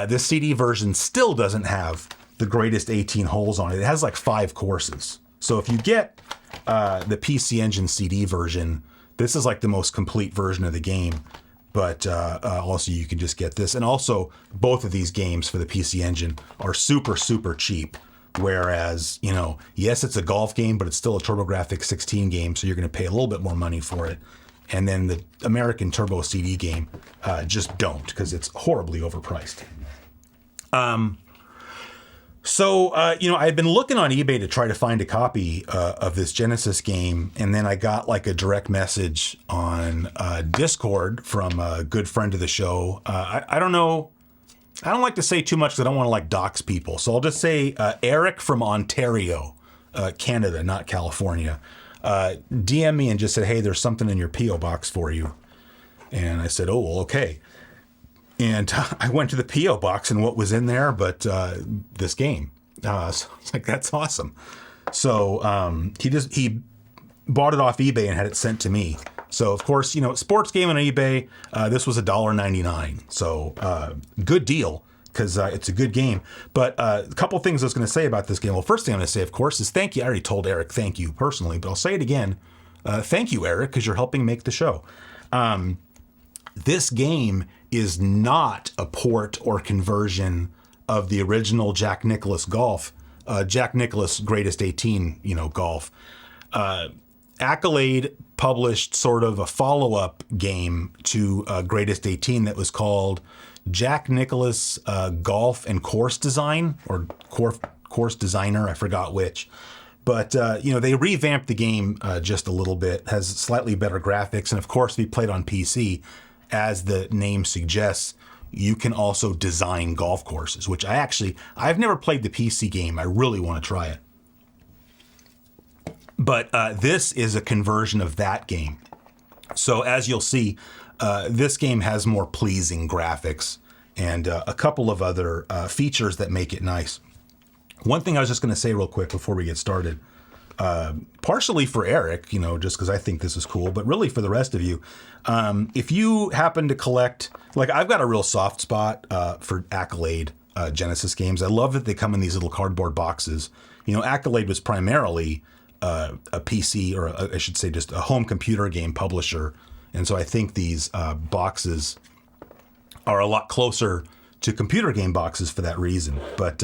Speaker 3: This CD version still doesn't have the greatest 18 holes on it. It has like 5 courses. So if you get the PC Engine CD version, this is like the most complete version of the game. But also you can just get this. And also both of these games for the PC Engine are super, super cheap. Whereas, yes, it's a golf game, but it's still a TurboGrafx 16 game. So you're going to pay a little bit more money for it. And then the American Turbo CD game, just don't, because it's horribly overpriced. I had been looking on eBay to try to find a copy of this Genesis game, and then I got like a direct message on Discord from a good friend of the show. I don't know. I don't like to say too much because I don't want to like dox people. So I'll just say Eric from Ontario, Canada, not California. DM me and just said, hey, there's something in your P.O. box for you. And I said, oh, well, okay. And I went to the P.O. box, and what was in there but this game. So I was like, that's awesome. So he bought it off eBay and had it sent to me. So, of course, sports game on eBay, this was $1.99. So good deal, because it's a good game. But a couple things I was going to say about this game. Well, first thing I'm going to say, of course, is thank you. I already told Eric thank you personally, but I'll say it again. Thank you, Eric, because you're helping make the show. This game is not a port or conversion of the original Jack Nicklaus Golf, Jack Nicklaus Greatest 18, Golf. Accolade published sort of a follow-up game to Greatest 18 that was called Jack Nicklaus Golf and Course Design, or Course Designer, I forgot which. But, they revamped the game just a little bit, has slightly better graphics, and of course, if you played on PC, as the name suggests, you can also design golf courses, which I've never played the PC game. I really want to try it. But this is a conversion of that game. So as you'll see, this game has more pleasing graphics and a couple of other features that make it nice. One thing I was just going to say real quick before we get started, partially for Eric, just because I think this is cool, but really for the rest of you, if you happen to collect, like I've got a real soft spot for Accolade Genesis games. I love that they come in these little cardboard boxes. Accolade was primarily a PC, or I should say just a home computer game publisher. And so I think these boxes are a lot closer to computer game boxes for that reason. But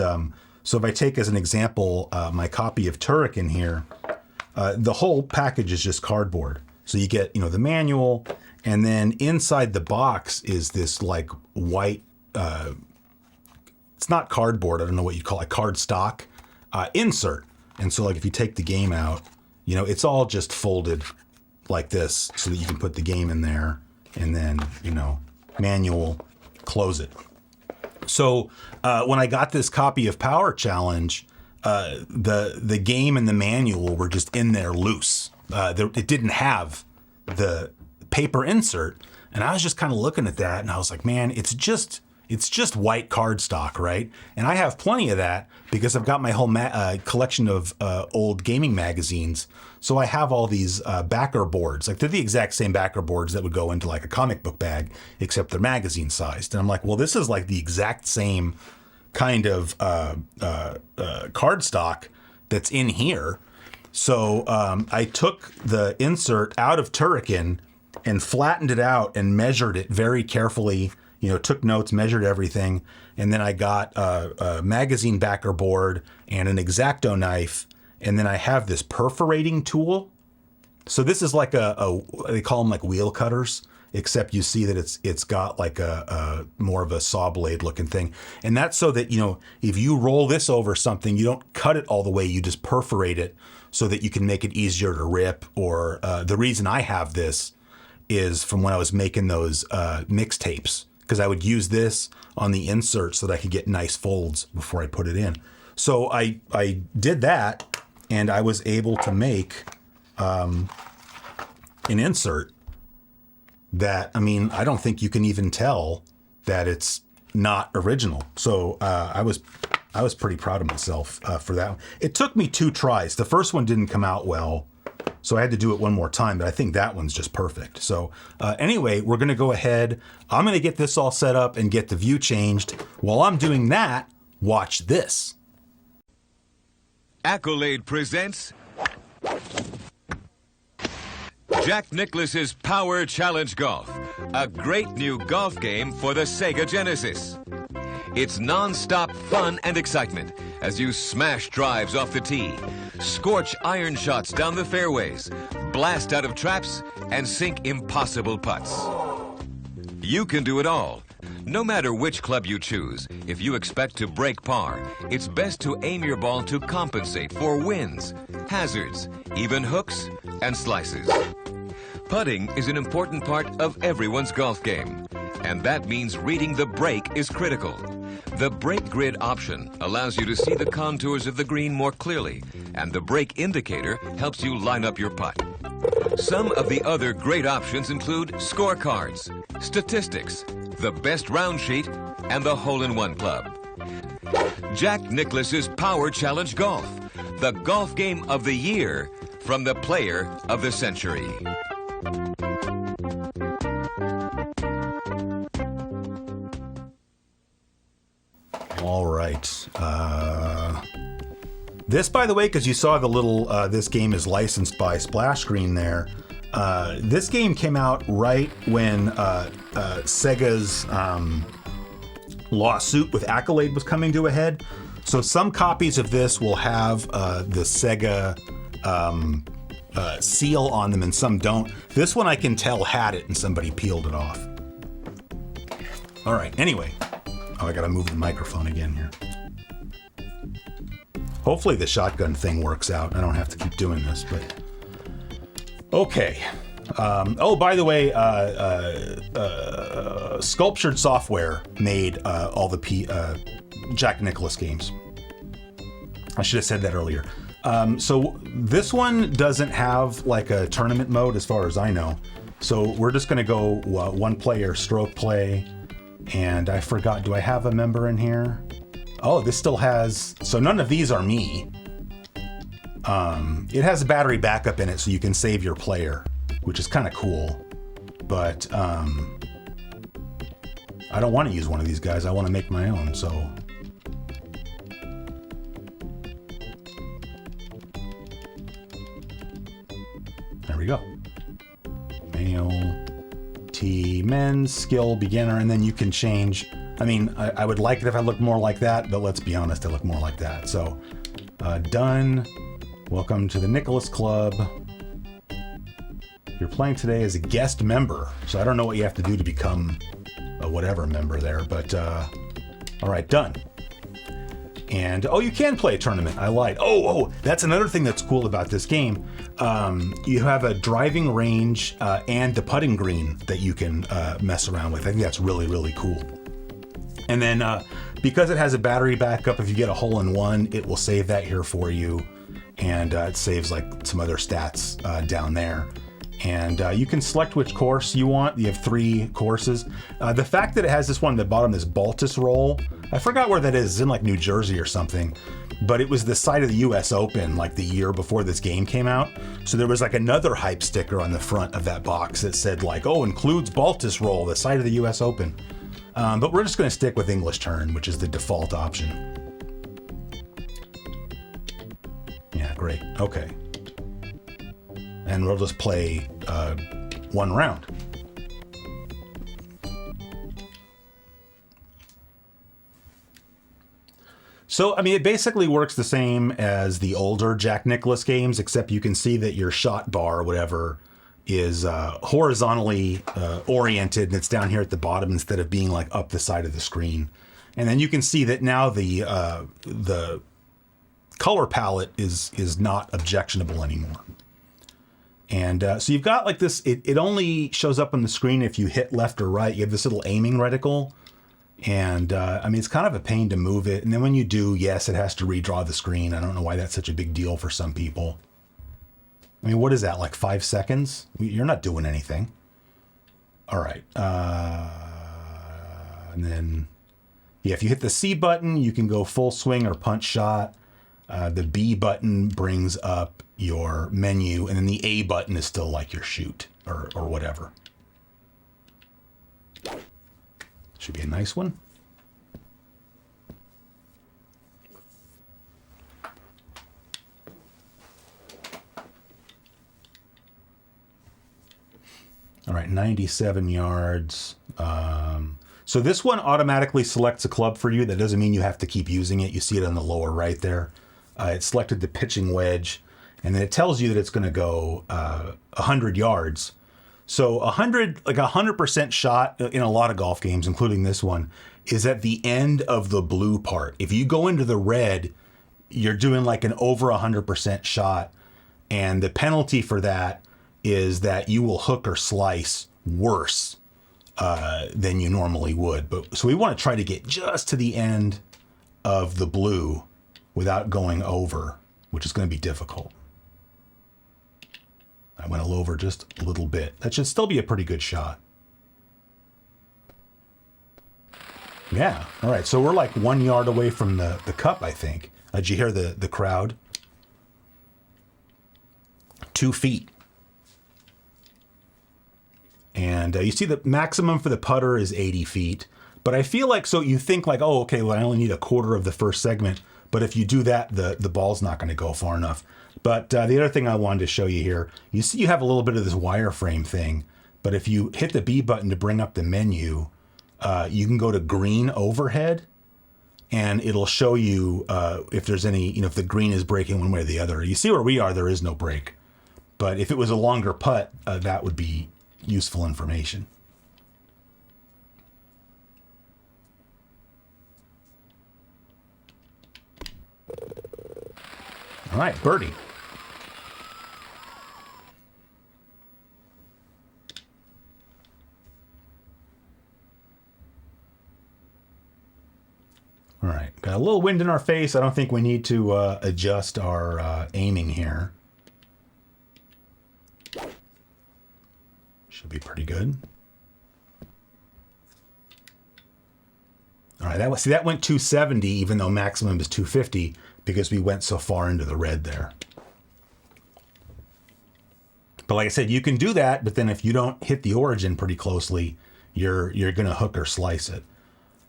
Speaker 3: so if I take as an example my copy of Turrican here, the whole package is just cardboard. So you get, the manual, and then inside the box is this like white, it's not cardboard, I don't know what you'd call it, cardstock insert. And so like if you take the game out, it's all just folded like this so that you can put the game in there, and then, manual, close it. So when I got this copy of Power Challenge, the game and the manual were just in there loose. It didn't have the paper insert, And I was just kind of looking at that, and I was like, man, it's just white cardstock, right? And I have plenty of that because I've got my whole collection of old gaming magazines. So I have all these backer boards. Like, they're the exact same backer boards that would go into like a comic book bag, except they're magazine sized. And I'm like, well, this is like the exact same kind of cardstock that's in here. So I took the insert out of Turrican and flattened it out and measured it very carefully. Took notes, measured everything, and then I got a magazine backer board and an X-Acto knife, and then I have this perforating tool. So this is like they call them like wheel cutters, except you see that it's got like a more of a saw blade looking thing, and that's so that if you roll this over something, you don't cut it all the way, you just perforate it so that you can make it easier to rip. Or the reason I have this is from when I was making those mixtapes, because I would use this on the insert so that I could get nice folds before I put it in. So I did that, and I was able to make an insert that, I don't think you can even tell that it's not original. So I was pretty proud of myself for that one. It took me 2 tries. The first one didn't come out well, so I had to do it one more time, but I think that one's just perfect. So anyway, we're going to go ahead. I'm going to get this all set up and get the view changed. While I'm doing that, watch this.
Speaker 5: Accolade presents Jack Nicklaus's Power Challenge Golf, a great new golf game for the Sega Genesis. It's non-stop fun and excitement as you smash drives off the tee, scorch iron shots down the fairways, blast out of traps, and sink impossible putts. You can do it all. No matter which club you choose, if you expect to break par, it's best to aim your ball to compensate for winds, hazards, even hooks, and slices. Putting is an important part of everyone's golf game, and that means reading the break is critical. The break grid option allows you to see the contours of the green more clearly, and the break indicator helps you line up your putt. Some of the other great options include scorecards, statistics, the best round sheet, and the hole-in-one club. Jack Nicklaus's Power Challenge Golf, the golf game of the year from the player of the century.
Speaker 3: All right. This, by the way, because you saw the little, this game is licensed by splash screen there. This game came out right when Sega's lawsuit with Accolade was coming to a head. So some copies of this will have the Sega seal on them and some don't. This one I can tell had it and somebody peeled it off. All right, anyway. Oh, I gotta move the microphone again here. Hopefully the shotgun thing works out. I don't have to keep doing this, but... Okay. Oh, by the way, Sculptured Software made all the Jack Nicklaus games. I should have said that earlier. So this one doesn't have like a tournament mode as far as I know. So we're just gonna go one player stroke play. And I forgot, do I have a member in here? Oh, this still has, so none of these are me. It has a battery backup in it so you can save your player, which is kind of cool. But I don't want to use one of these guys. I want to make my own, so. There we go. Male. Men's skill beginner, and then you can change. I would like it if I looked more like that, but let's be honest, I look more like that. So done. Welcome to the Nicklaus Club. You're playing today as a guest member, so I don't know what you have to do to become a whatever member there, but all right, done. And oh, you can play a tournament. I lied. Oh, that's another thing that's cool about this game. You have a driving range and the putting green that you can mess around with. I think that's really, really cool. And then because it has a battery backup, if you get a hole-in-one, it will save that here for you. And it saves like some other stats down there. And you can select which course you want. You have 3 courses. The fact that it has this one at the bottom, this Baltus roll, I forgot where that is. It's in like New Jersey or something. But it was the site of the US Open like the year before this game came out. So there was like another hype sticker on the front of that box that said like, oh, includes Baltus roll, the site of the US Open. But we're just going to stick with English turn, which is the default option. Yeah, great. Okay. And we'll just play 1 round. So, I mean, it basically works the same as the older Jack Nicklaus games, except you can see that your shot bar or whatever is horizontally oriented, and it's down here at the bottom instead of being like up the side of the screen. And then you can see that now the color palette is not objectionable anymore. And so you've got like this, it only shows up on the screen if you hit left or right. You have this little aiming reticle. And I mean, it's kind of a pain to move it. And then when you do, yes, it has to redraw the screen. I don't know why that's such a big deal for some people. I mean, what is that, like 5 seconds? You're not doing anything. All right. And then, yeah, if you hit the C button, you can go full swing or punch shot. The B button brings up your menu, and then the A button is still like your shoot or whatever. Should be a nice one. All right, 97 yards. So this one automatically selects a club for you. That doesn't mean you have to keep using it. You see it on the lower right there. It selected the pitching wedge, and then it tells you that it's going to go 100 yards. So 100% shot in a lot of golf games, including this one, is at the end of the blue part. If you go into the red, you're doing like an over 100% shot. And the penalty for that is that you will hook or slice worse than you normally would. So we want to try to get just to the end of the blue without going over, which is going to be difficult. I went over just a little bit. That should still be a pretty good shot. Yeah. All right. So we're like 1 yard away from the cup, I think. Did you hear the crowd? 2 feet. And you see the maximum for the putter is 80 feet. But I feel like, so you think like, oh, okay, well, I only need a quarter of the first segment. But if you do that, the ball's not going to go far enough. But the other thing I wanted to show you here, you see you have a little bit of this wireframe thing. But if you hit the B button to bring up the menu, you can go to green overhead. And it'll show you if there's any, if the green is breaking one way or the other. You see where we are, there is no break. But if it was a longer putt, that would be useful information. All right, birdie. All right, got a little wind in our face. I don't think we need to adjust our aiming here. Should be pretty good. All right, that went 270, even though maximum is 250, because we went so far into the red there. But like I said, you can do that, but then if you don't hit the origin pretty closely, you're going to hook or slice it.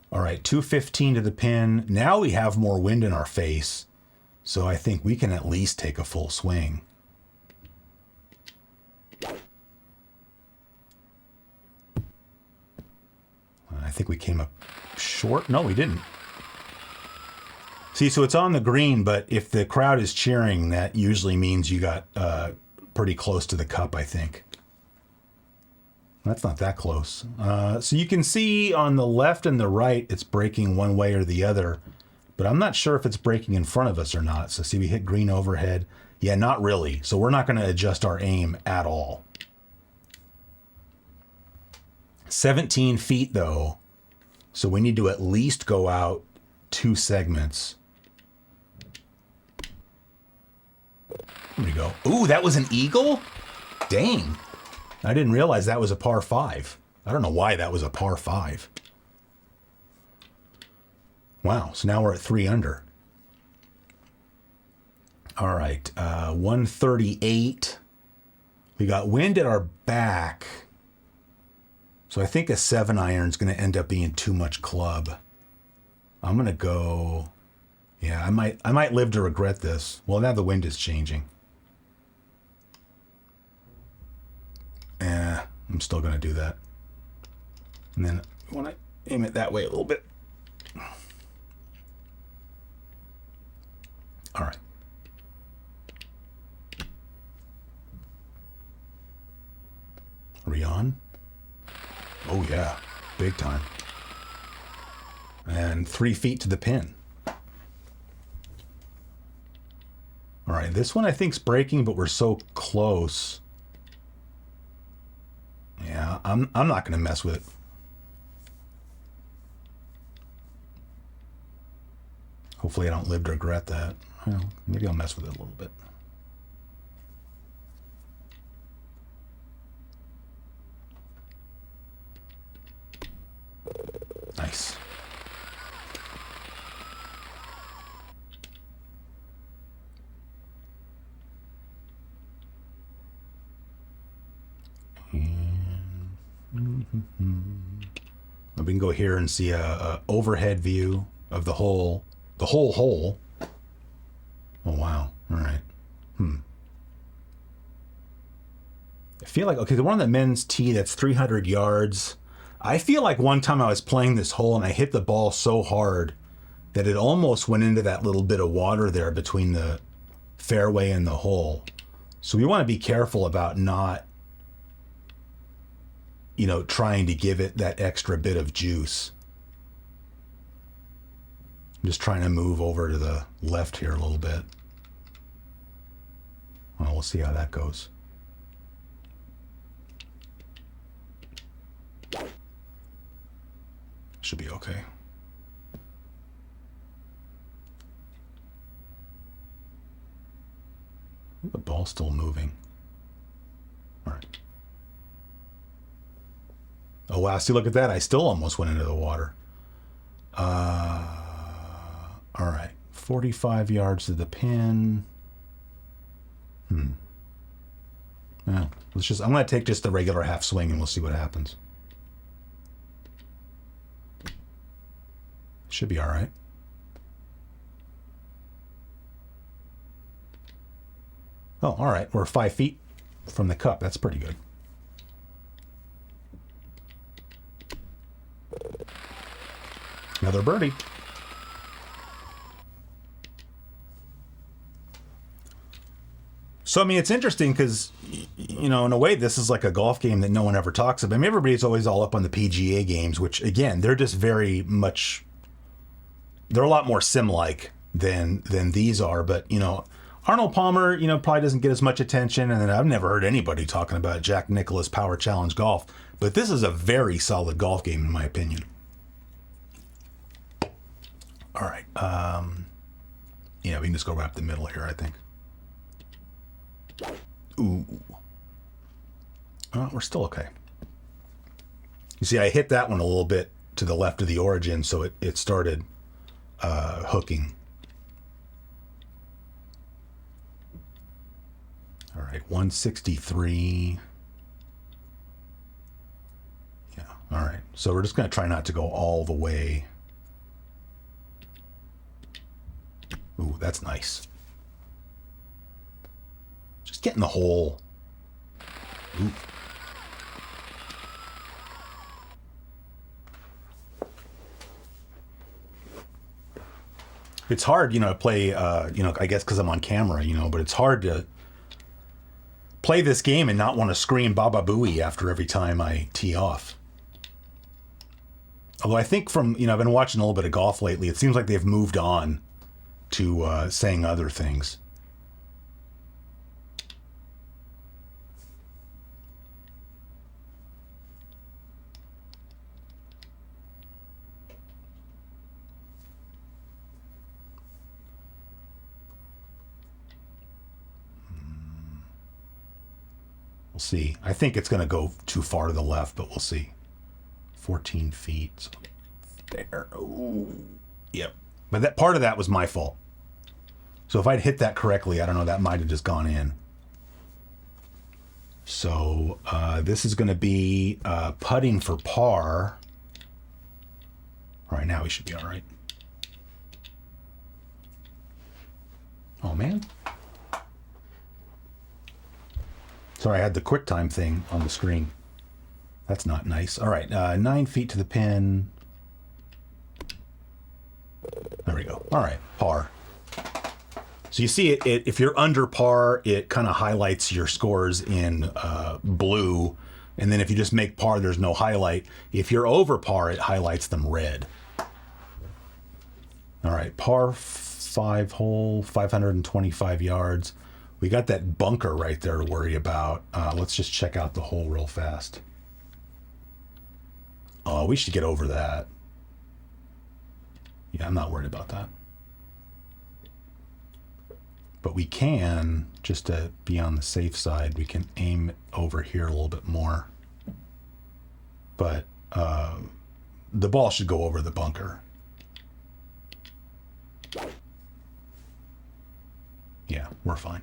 Speaker 3: All right, 215 to the pin. Now we have more wind in our face, so I think we can at least take a full swing. I think we came up short. No, we didn't. See, so it's on the green, but if the crowd is cheering, that usually means you got pretty close to the cup, I think. That's not that close. So you can see on the left and the right, it's breaking one way or the other, but I'm not sure if it's breaking in front of us or not. So see, we hit green overhead. Yeah, not really. So we're not going to adjust our aim at all. 17 feet though. So we need to at least go out 2 segments. There we go. Ooh, that was an eagle? Dang. I didn't realize that was a par 5. I don't know why that was a par 5. Wow, so now we're at 3 under. All right, 138. We got wind at our back. So I think a 7-iron is going to end up being too much club. I'm going to go... Yeah, I might live to regret this. Well, now the wind is changing. I'm still going to do that. And then I want to aim it that way a little bit. All right. Are we on? Oh, yeah. Big time. And 3 feet to the pin. All right, this one I think's breaking, but we're so close. Yeah, I'm not going to mess with it. Hopefully I don't live to regret that. Well, maybe I'll mess with it a little bit. Nice. We can go here and see a overhead view of the whole hole. Oh wow! All right. I feel like okay, the one on the men's tee that's 300 yards. I feel like one time I was playing this hole and I hit the ball so hard that it almost went into that little bit of water there between the fairway and the hole. So we want to be careful about not, trying to give it that extra bit of juice. I'm just trying to move over to the left here a little bit. Well, we'll see how that goes. Should be okay. The ball's still moving. All right. Oh, wow. See, look at that. I still almost went into the water. All right. 45 yards to the pin. Well, I'm going to take just the regular half swing and we'll see what happens. Should be all right. Oh, all right. We're 5 feet from the cup. That's pretty good. Another birdie. So, I mean, it's interesting because, in a way, this is like a golf game that no one ever talks about. I mean, everybody's always all up on the PGA games, which, again, they're just very much... They're a lot more sim-like than these are. But, Arnold Palmer, probably doesn't get as much attention. And then I've never heard anybody talking about Jack Nicklaus Power Challenge Golf. But this is a very solid golf game, in my opinion. All right. We can just go right up the middle here, I think. Ooh. We're still okay. You see, I hit that one a little bit to the left of the origin, so it started hooking. All right, 163. Yeah, all right. So we're just going to try not to go all the way. Ooh, that's nice. Just get in the hole. Ooh. It's hard, to play, I guess because I'm on camera, but it's hard to play this game and not want to scream Baba Booey after every time I tee off. Although I think from, I've been watching a little bit of golf lately, it seems like they've moved on to saying other things. We'll see. I think it's going to go too far to the left, but we'll see. 14 feet. So there. Ooh. Yep. But that part of that was my fault. So if I'd hit that correctly, I don't know, that might have just gone in. So this is going to be putting for par. All right, now we should be all right. Oh, man. Sorry, I had the QuickTime thing on the screen. That's not nice. All right, 9 feet to the pin. There we go. All right, par. So you see it if you're under par, it kind of highlights your scores in blue. And then if you just make par, there's no highlight. If you're over par, it highlights them red. All right, par 5 hole, 525 yards. We got that bunker right there to worry about. Let's just check out the hole real fast. Oh, we should get over that. Yeah, I'm not worried about that. But we can, just to be on the safe side, we can aim over here a little bit more. But the ball should go over the bunker. Yeah, we're fine.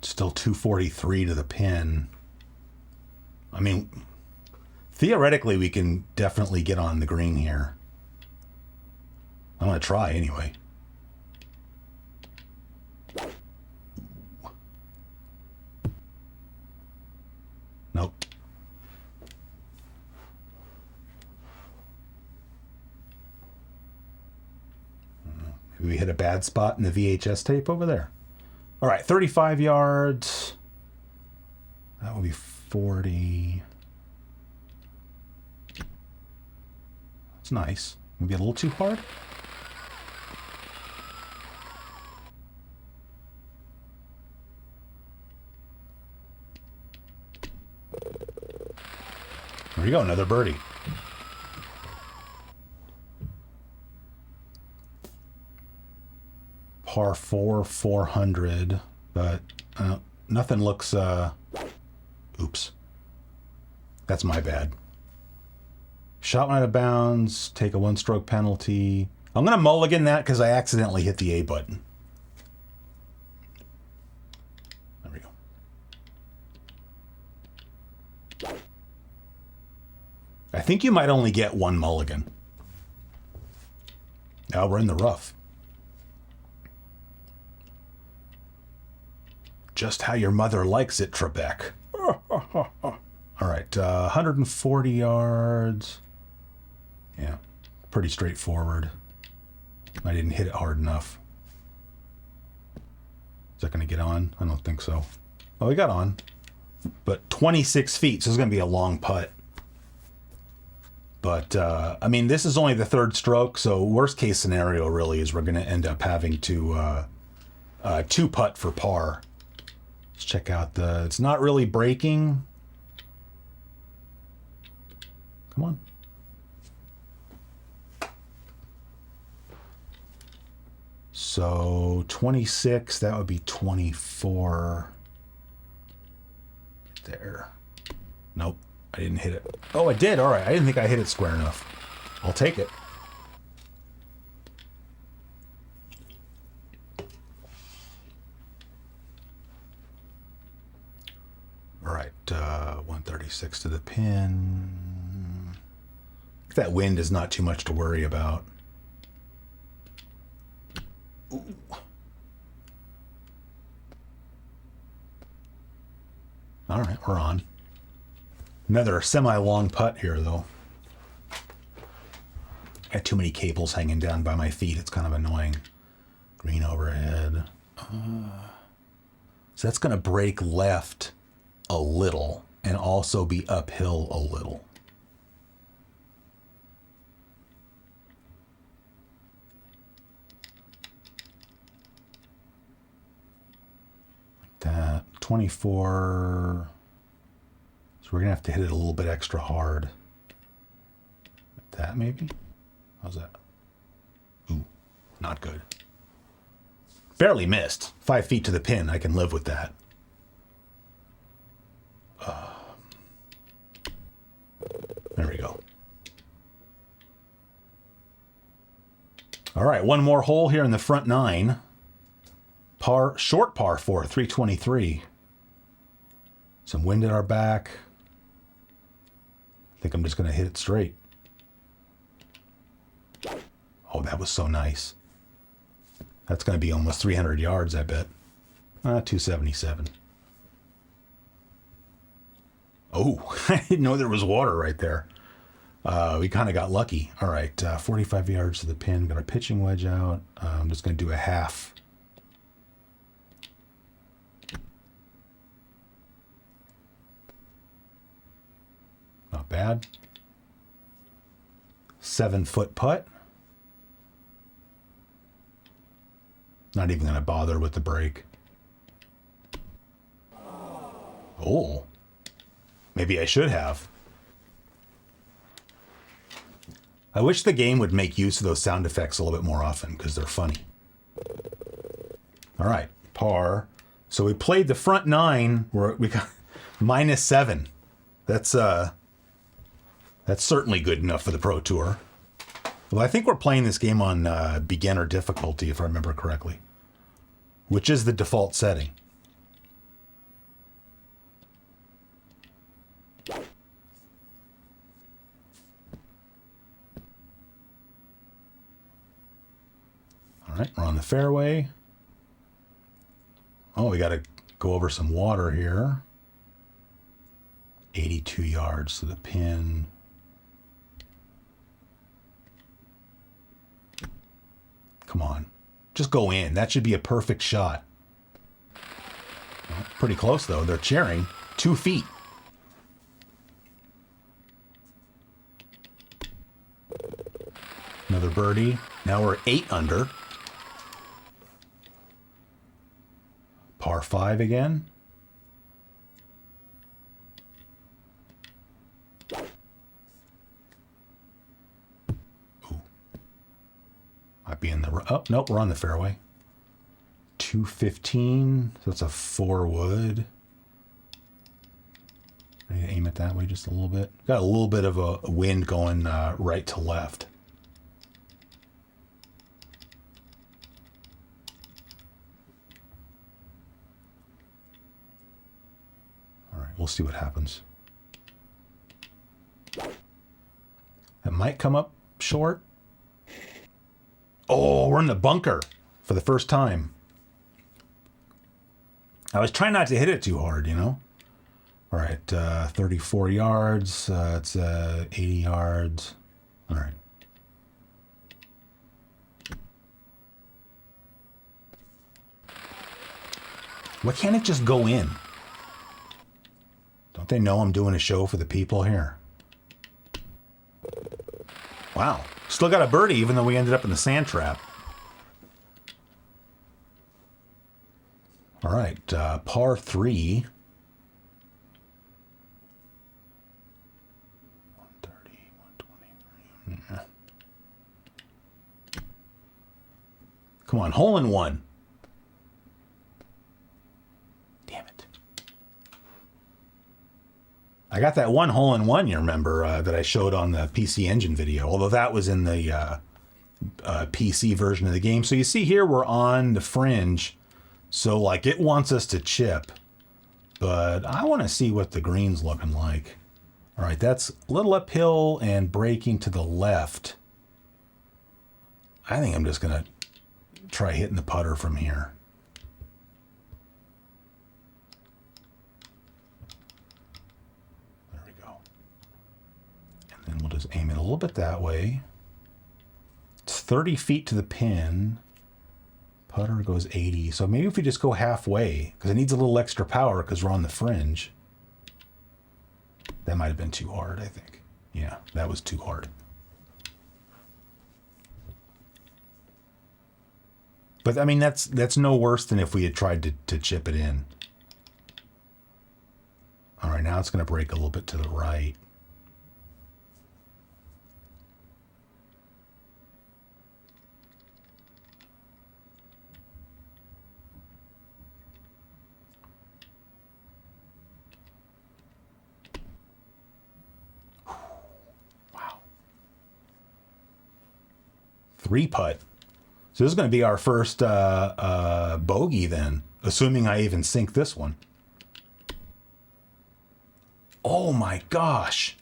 Speaker 3: Still 243 to the pin. I mean, theoretically, we can definitely get on the green here. I'm going to try anyway. Nope. Maybe we hit a bad spot in the VHS tape over there. All right, 35 yards. That would be 40. That's nice. Maybe a little too hard. There we go, another birdie. Par 4, 400, but nothing looks, oops. That's my bad. Shot went out of bounds, take a 1-stroke penalty. I'm going to mulligan that because I accidentally hit the A button. There we go. I think you might only get one mulligan. Now we're in the rough. Just how your mother likes it, Trebek. All right, 140 yards. Yeah, pretty straightforward. I didn't hit it hard enough. Is that going to get on? I don't think so. Oh, we got on. But 26 feet, so it's going to be a long putt. But, I mean, this is only the third stroke, so worst case scenario really is we're going to end up having to two putt for par. Let's check out the... It's not really breaking. Come on. So 26, that would be 24. There. Nope, I didn't hit it. Oh, I did. All right, I didn't think I hit it square enough. I'll take it. All right, 136 to the pin. That wind is not too much to worry about. Ooh. All right, we're on. Another semi-long putt here, though. Got too many cables hanging down by my feet. It's kind of annoying. Green overhead. So that's going to break left a little and also be uphill a little. That 24, so we're gonna have to hit it a little bit extra hard. Like that maybe. How's that? Ooh, not good. Barely missed. 5 feet to the pin. I can live with that. There we go. All right, one more hole here in the front 9. Short par 4, 323. Some wind at our back. I think I'm just going to hit it straight. Oh, that was so nice. That's going to be almost 300 yards, I bet. 277. Oh, I didn't know there was water right there. We kind of got lucky. All right, 45 yards to the pin. Got our pitching wedge out. I'm just going to do a half. Not bad. 7-foot putt. Not even going to bother with the break. Oh. Maybe I should have. I wish the game would make use of those sound effects a little bit more often because they're funny. All right, par. So we played the front 9. We got -7. That's certainly good enough for the Pro Tour. Well, I think we're playing this game on beginner difficulty, if I remember correctly, which is the default setting. All right, we're on the fairway. Oh, we got to go over some water here. 82 yards to the pin. Come on. Just go in. That should be a perfect shot. Well, pretty close, though. They're cheering. 2 feet. Another birdie. Now we're 8 under. Par 5 again. Might be in the... Oh, nope, we're on the fairway. 215. So it's a 4 wood. I need to aim it that way just a little bit. Got a little bit of a wind going right to left. All right, we'll see what happens. That might come up short. Oh, we're in the bunker for the first time. I was trying not to hit it too hard, you know. All right, 34 yards. It's 80 yards. All right. Why can't it just go in? Don't they know I'm doing a show for the people here? Wow. Still got a birdie, even though we ended up in the sand trap. All right, par 3. 130, 123. Yeah. Come on, hole in one. Damn it. I got that one hole in one, you remember, that I showed on the PC Engine video, although that was in the PC version of the game. So you see here we're on the fringe. So, like, it wants us to chip. But I want to see what the green's looking like. All right, that's a little uphill and breaking to the left. I think I'm just going to try hitting the putter from here. There we go. And then we'll just aim it a little bit that way. It's 30 feet to the pin. Putter goes 80. So maybe if we just go halfway, because it needs a little extra power because we're on the fringe. That might have been too hard, I think. Yeah, that was too hard. But, I mean, that's no worse than if we had tried to chip it in. All right, now it's going to break a little bit to the right. 3-putt. So this is going to be our first bogey then, assuming I even sink this one. Oh my gosh.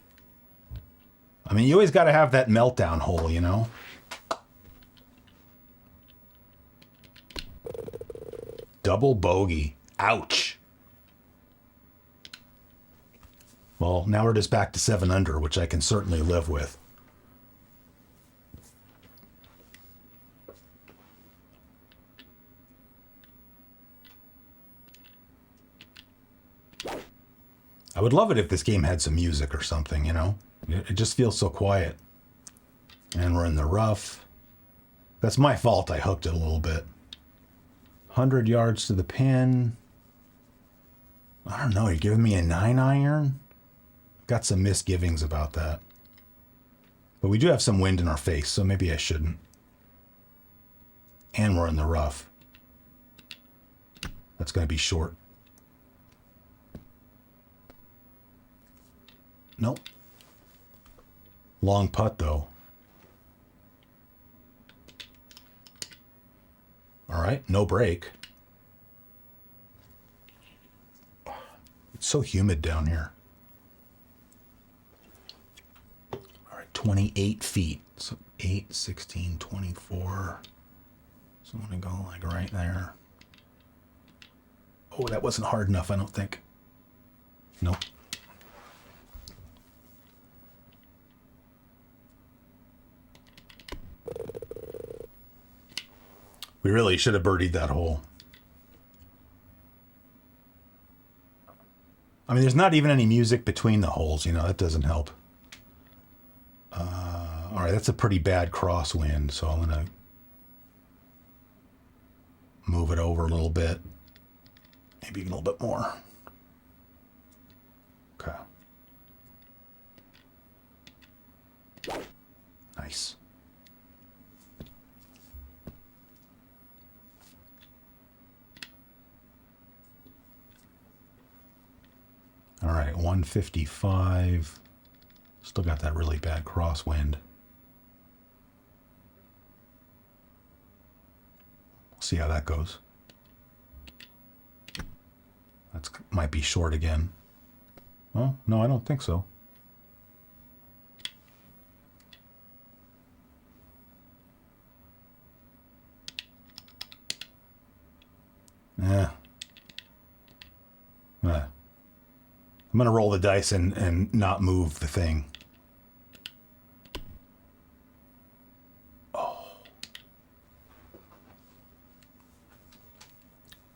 Speaker 3: I mean, you always got to have that meltdown hole, you know? Double bogey. Ouch. Well, now we're just back to 7 under, which I can certainly live with. I would love it if this game had some music or something, you know? It just feels so quiet. And we're in the rough. That's my fault. I hooked it a little bit. 100 yards to the pin. I don't know. You're giving me a 9-iron? Got some misgivings about that. But we do have some wind in our face, so maybe I shouldn't. And we're in the rough. That's going to be short. Nope. Long putt, though. All right, no break. It's so humid down here. All right, 28 feet. So 8, 16, 24. So I'm going to go like right there. Oh, that wasn't hard enough, I don't think. Nope. We really should have birdied that hole. I mean, there's not even any music between the holes, you know, that doesn't help. All right, that's a pretty bad crosswind, so I'm going to move it over a little bit. Maybe a little bit more. Okay. Nice. All right, 155. Still got that really bad crosswind. We'll see how that goes. That might be short again. Well, no, I don't think so. Yeah. I'm going to roll the dice and not move the thing. Oh.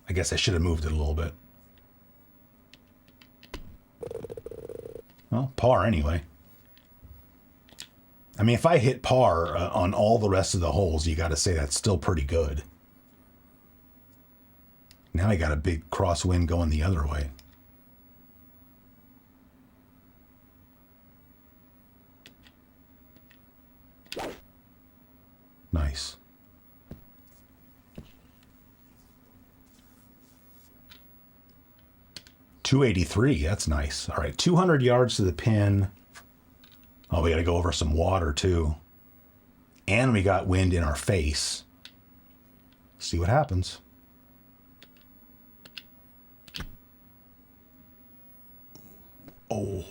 Speaker 3: I guess I should have moved it a little bit. Well, par anyway. I mean, if I hit par on all the rest of the holes, you got to say that's still pretty good. Now I got a big crosswind going the other way. Nice. .283, that's nice. All right, 200 yards to the pin. Oh, we got to go over some water too. And we got wind in our face. See what happens. Oh.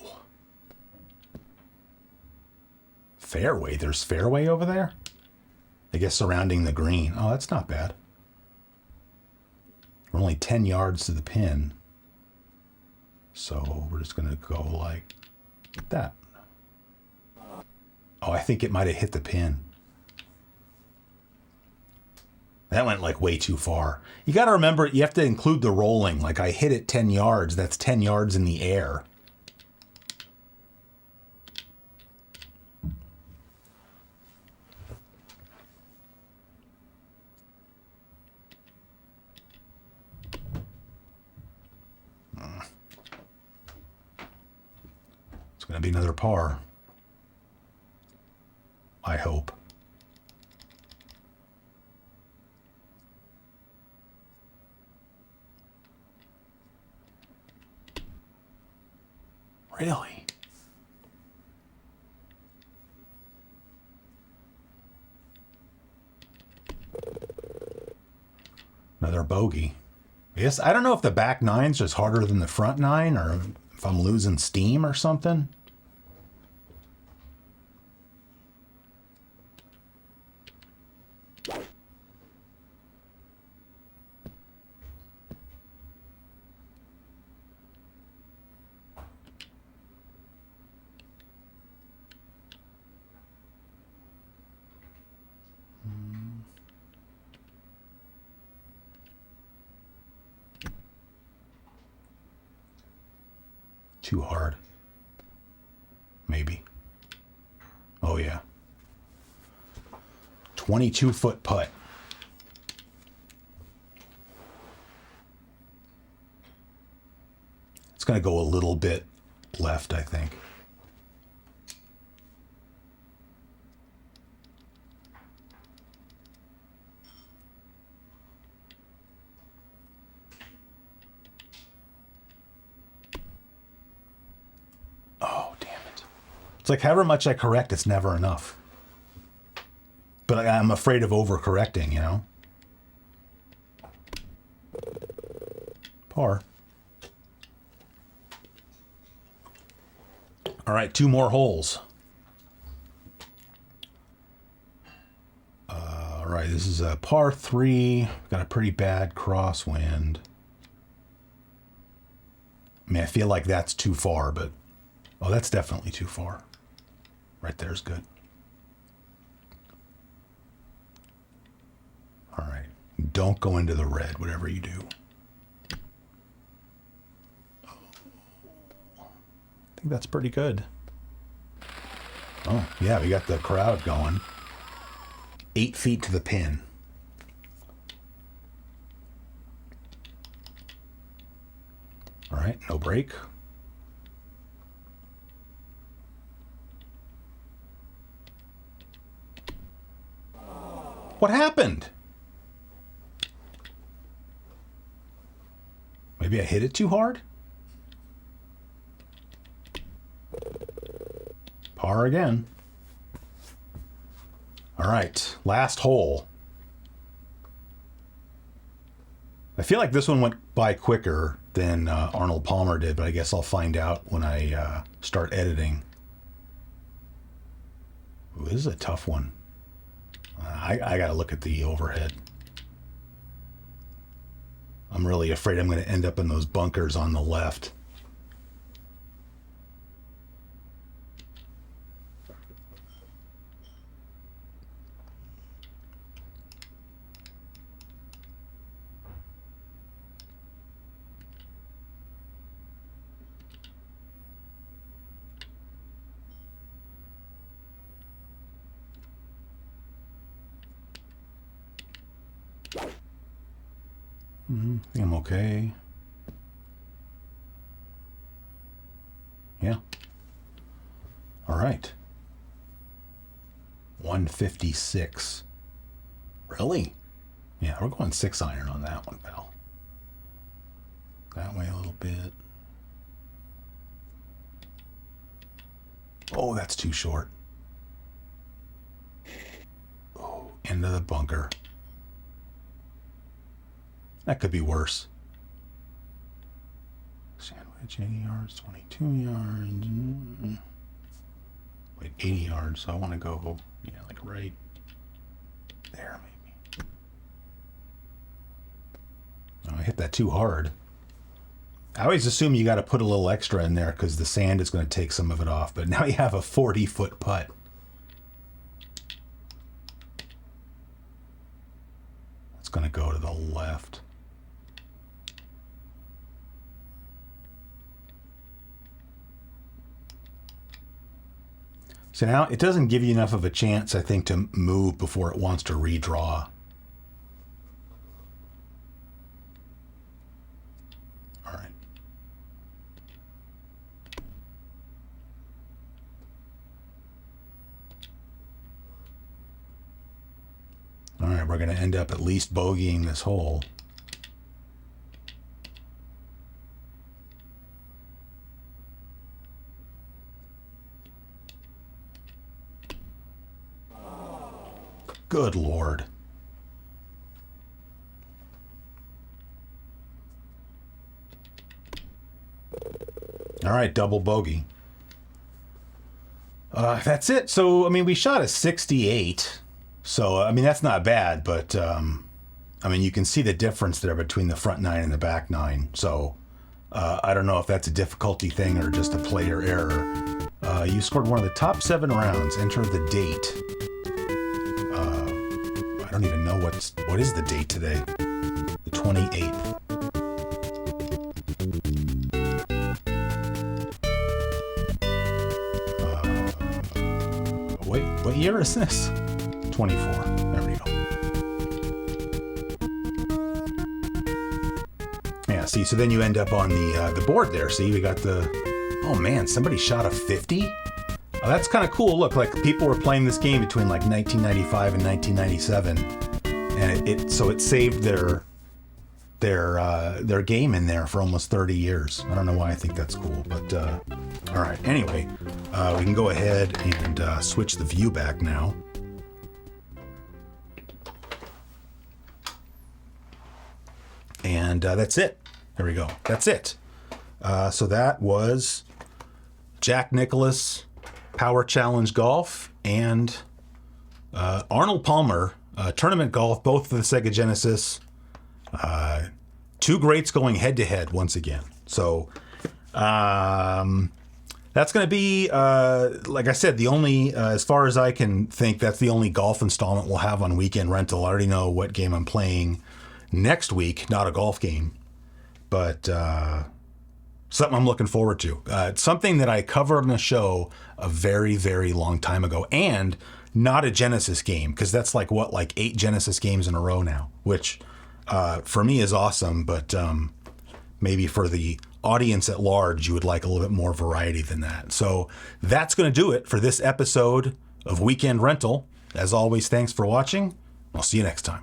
Speaker 3: Fairway. There's fairway over there? I guess surrounding the green. Oh, that's not bad. We're only 10 yards to the pin. So we're just going to go like that. Oh, I think it might have hit the pin. That went like way too far. You got to remember, you have to include the rolling. Like I hit it 10 yards. That's 10 yards in the air. It's going to be another par. I hope. Really? Another bogey. Yes, I don't know if the back nine's just harder than the front nine or if I'm losing steam or something. Too hard. Maybe. Oh, yeah. 22-foot putt. It's going to go a little bit left, I think. Oh, damn it. It's like however much I correct, it's never enough. But I'm afraid of overcorrecting, you know? Par. All right, 2 more holes. All right, this is a par 3. Got a pretty bad crosswind. I mean, I feel like that's too far, but... Oh, that's definitely too far. Right there's good. All right. Don't go into the red, whatever you do. I think that's pretty good. Oh, yeah, we got the crowd going. 8 feet to the pin. All right, no break. What happened? Maybe I hit it too hard? Par again. All right, last hole. I feel like this one went by quicker than Arnold Palmer did, but I guess I'll find out when I start editing. Ooh, this is a tough one. I got to look at the overhead. I'm really afraid I'm going to end up in those bunkers on the left. I think I'm okay. Yeah. All right. 156. Really? Yeah, we're going 6-iron on that one, pal. That way a little bit. Oh, that's too short. Oh, into the bunker. That could be worse. Sandwich, 80 yards, 22 yards. Wait, 80 yards, so I want to go, yeah, like right there, maybe. Oh, I hit that too hard. I always assume you got to put a little extra in there because the sand is going to take some of it off, but now you have a 40-foot putt. It's going to go to the left. So now it doesn't give you enough of a chance, I think, to move before it wants to redraw. All right. All right, we're going to end up at least bogeying this hole. Good Lord. All right, double bogey. That's it. So, I mean, we shot a 68. So, I mean, that's not bad, but, I mean, you can see the difference there between the front 9 and the back 9. So, I don't know if that's a difficulty thing or just a player error. You scored one of the top 7 rounds. Enter the date. I don't even know what is the date today. The 28th. Wait, what year is this? 24. There we go. Yeah, see, so then you end up on the board there. See, we got the... Oh, man, somebody shot a 50? Oh, that's kind of cool. Look, like, people were playing this game between, like, 1995 and 1997. And it saved their game in there for almost 30 years. I don't know why I think that's cool, but... all right, anyway, we can go ahead and switch the view back now. And that's it. There we go. That's it. So that was Jack Nicklaus, Power Challenge Golf, and Arnold Palmer, Tournament Golf, both for the Sega Genesis. Two greats going head-to-head once again. So that's going to be, like I said, the only, as far as I can think, that's the only golf installment we'll have on Weekend Rental. I already know what game I'm playing next week, not a golf game, but something I'm looking forward to. It's something that I covered on the show a very, very long time ago, and not a Genesis game, because that's like 8 Genesis games in a row now, which for me is awesome, but maybe for the audience at large, you would like a little bit more variety than that. So that's going to do it for this episode of Weekend Rental. As always, thanks for watching. I'll see you next time.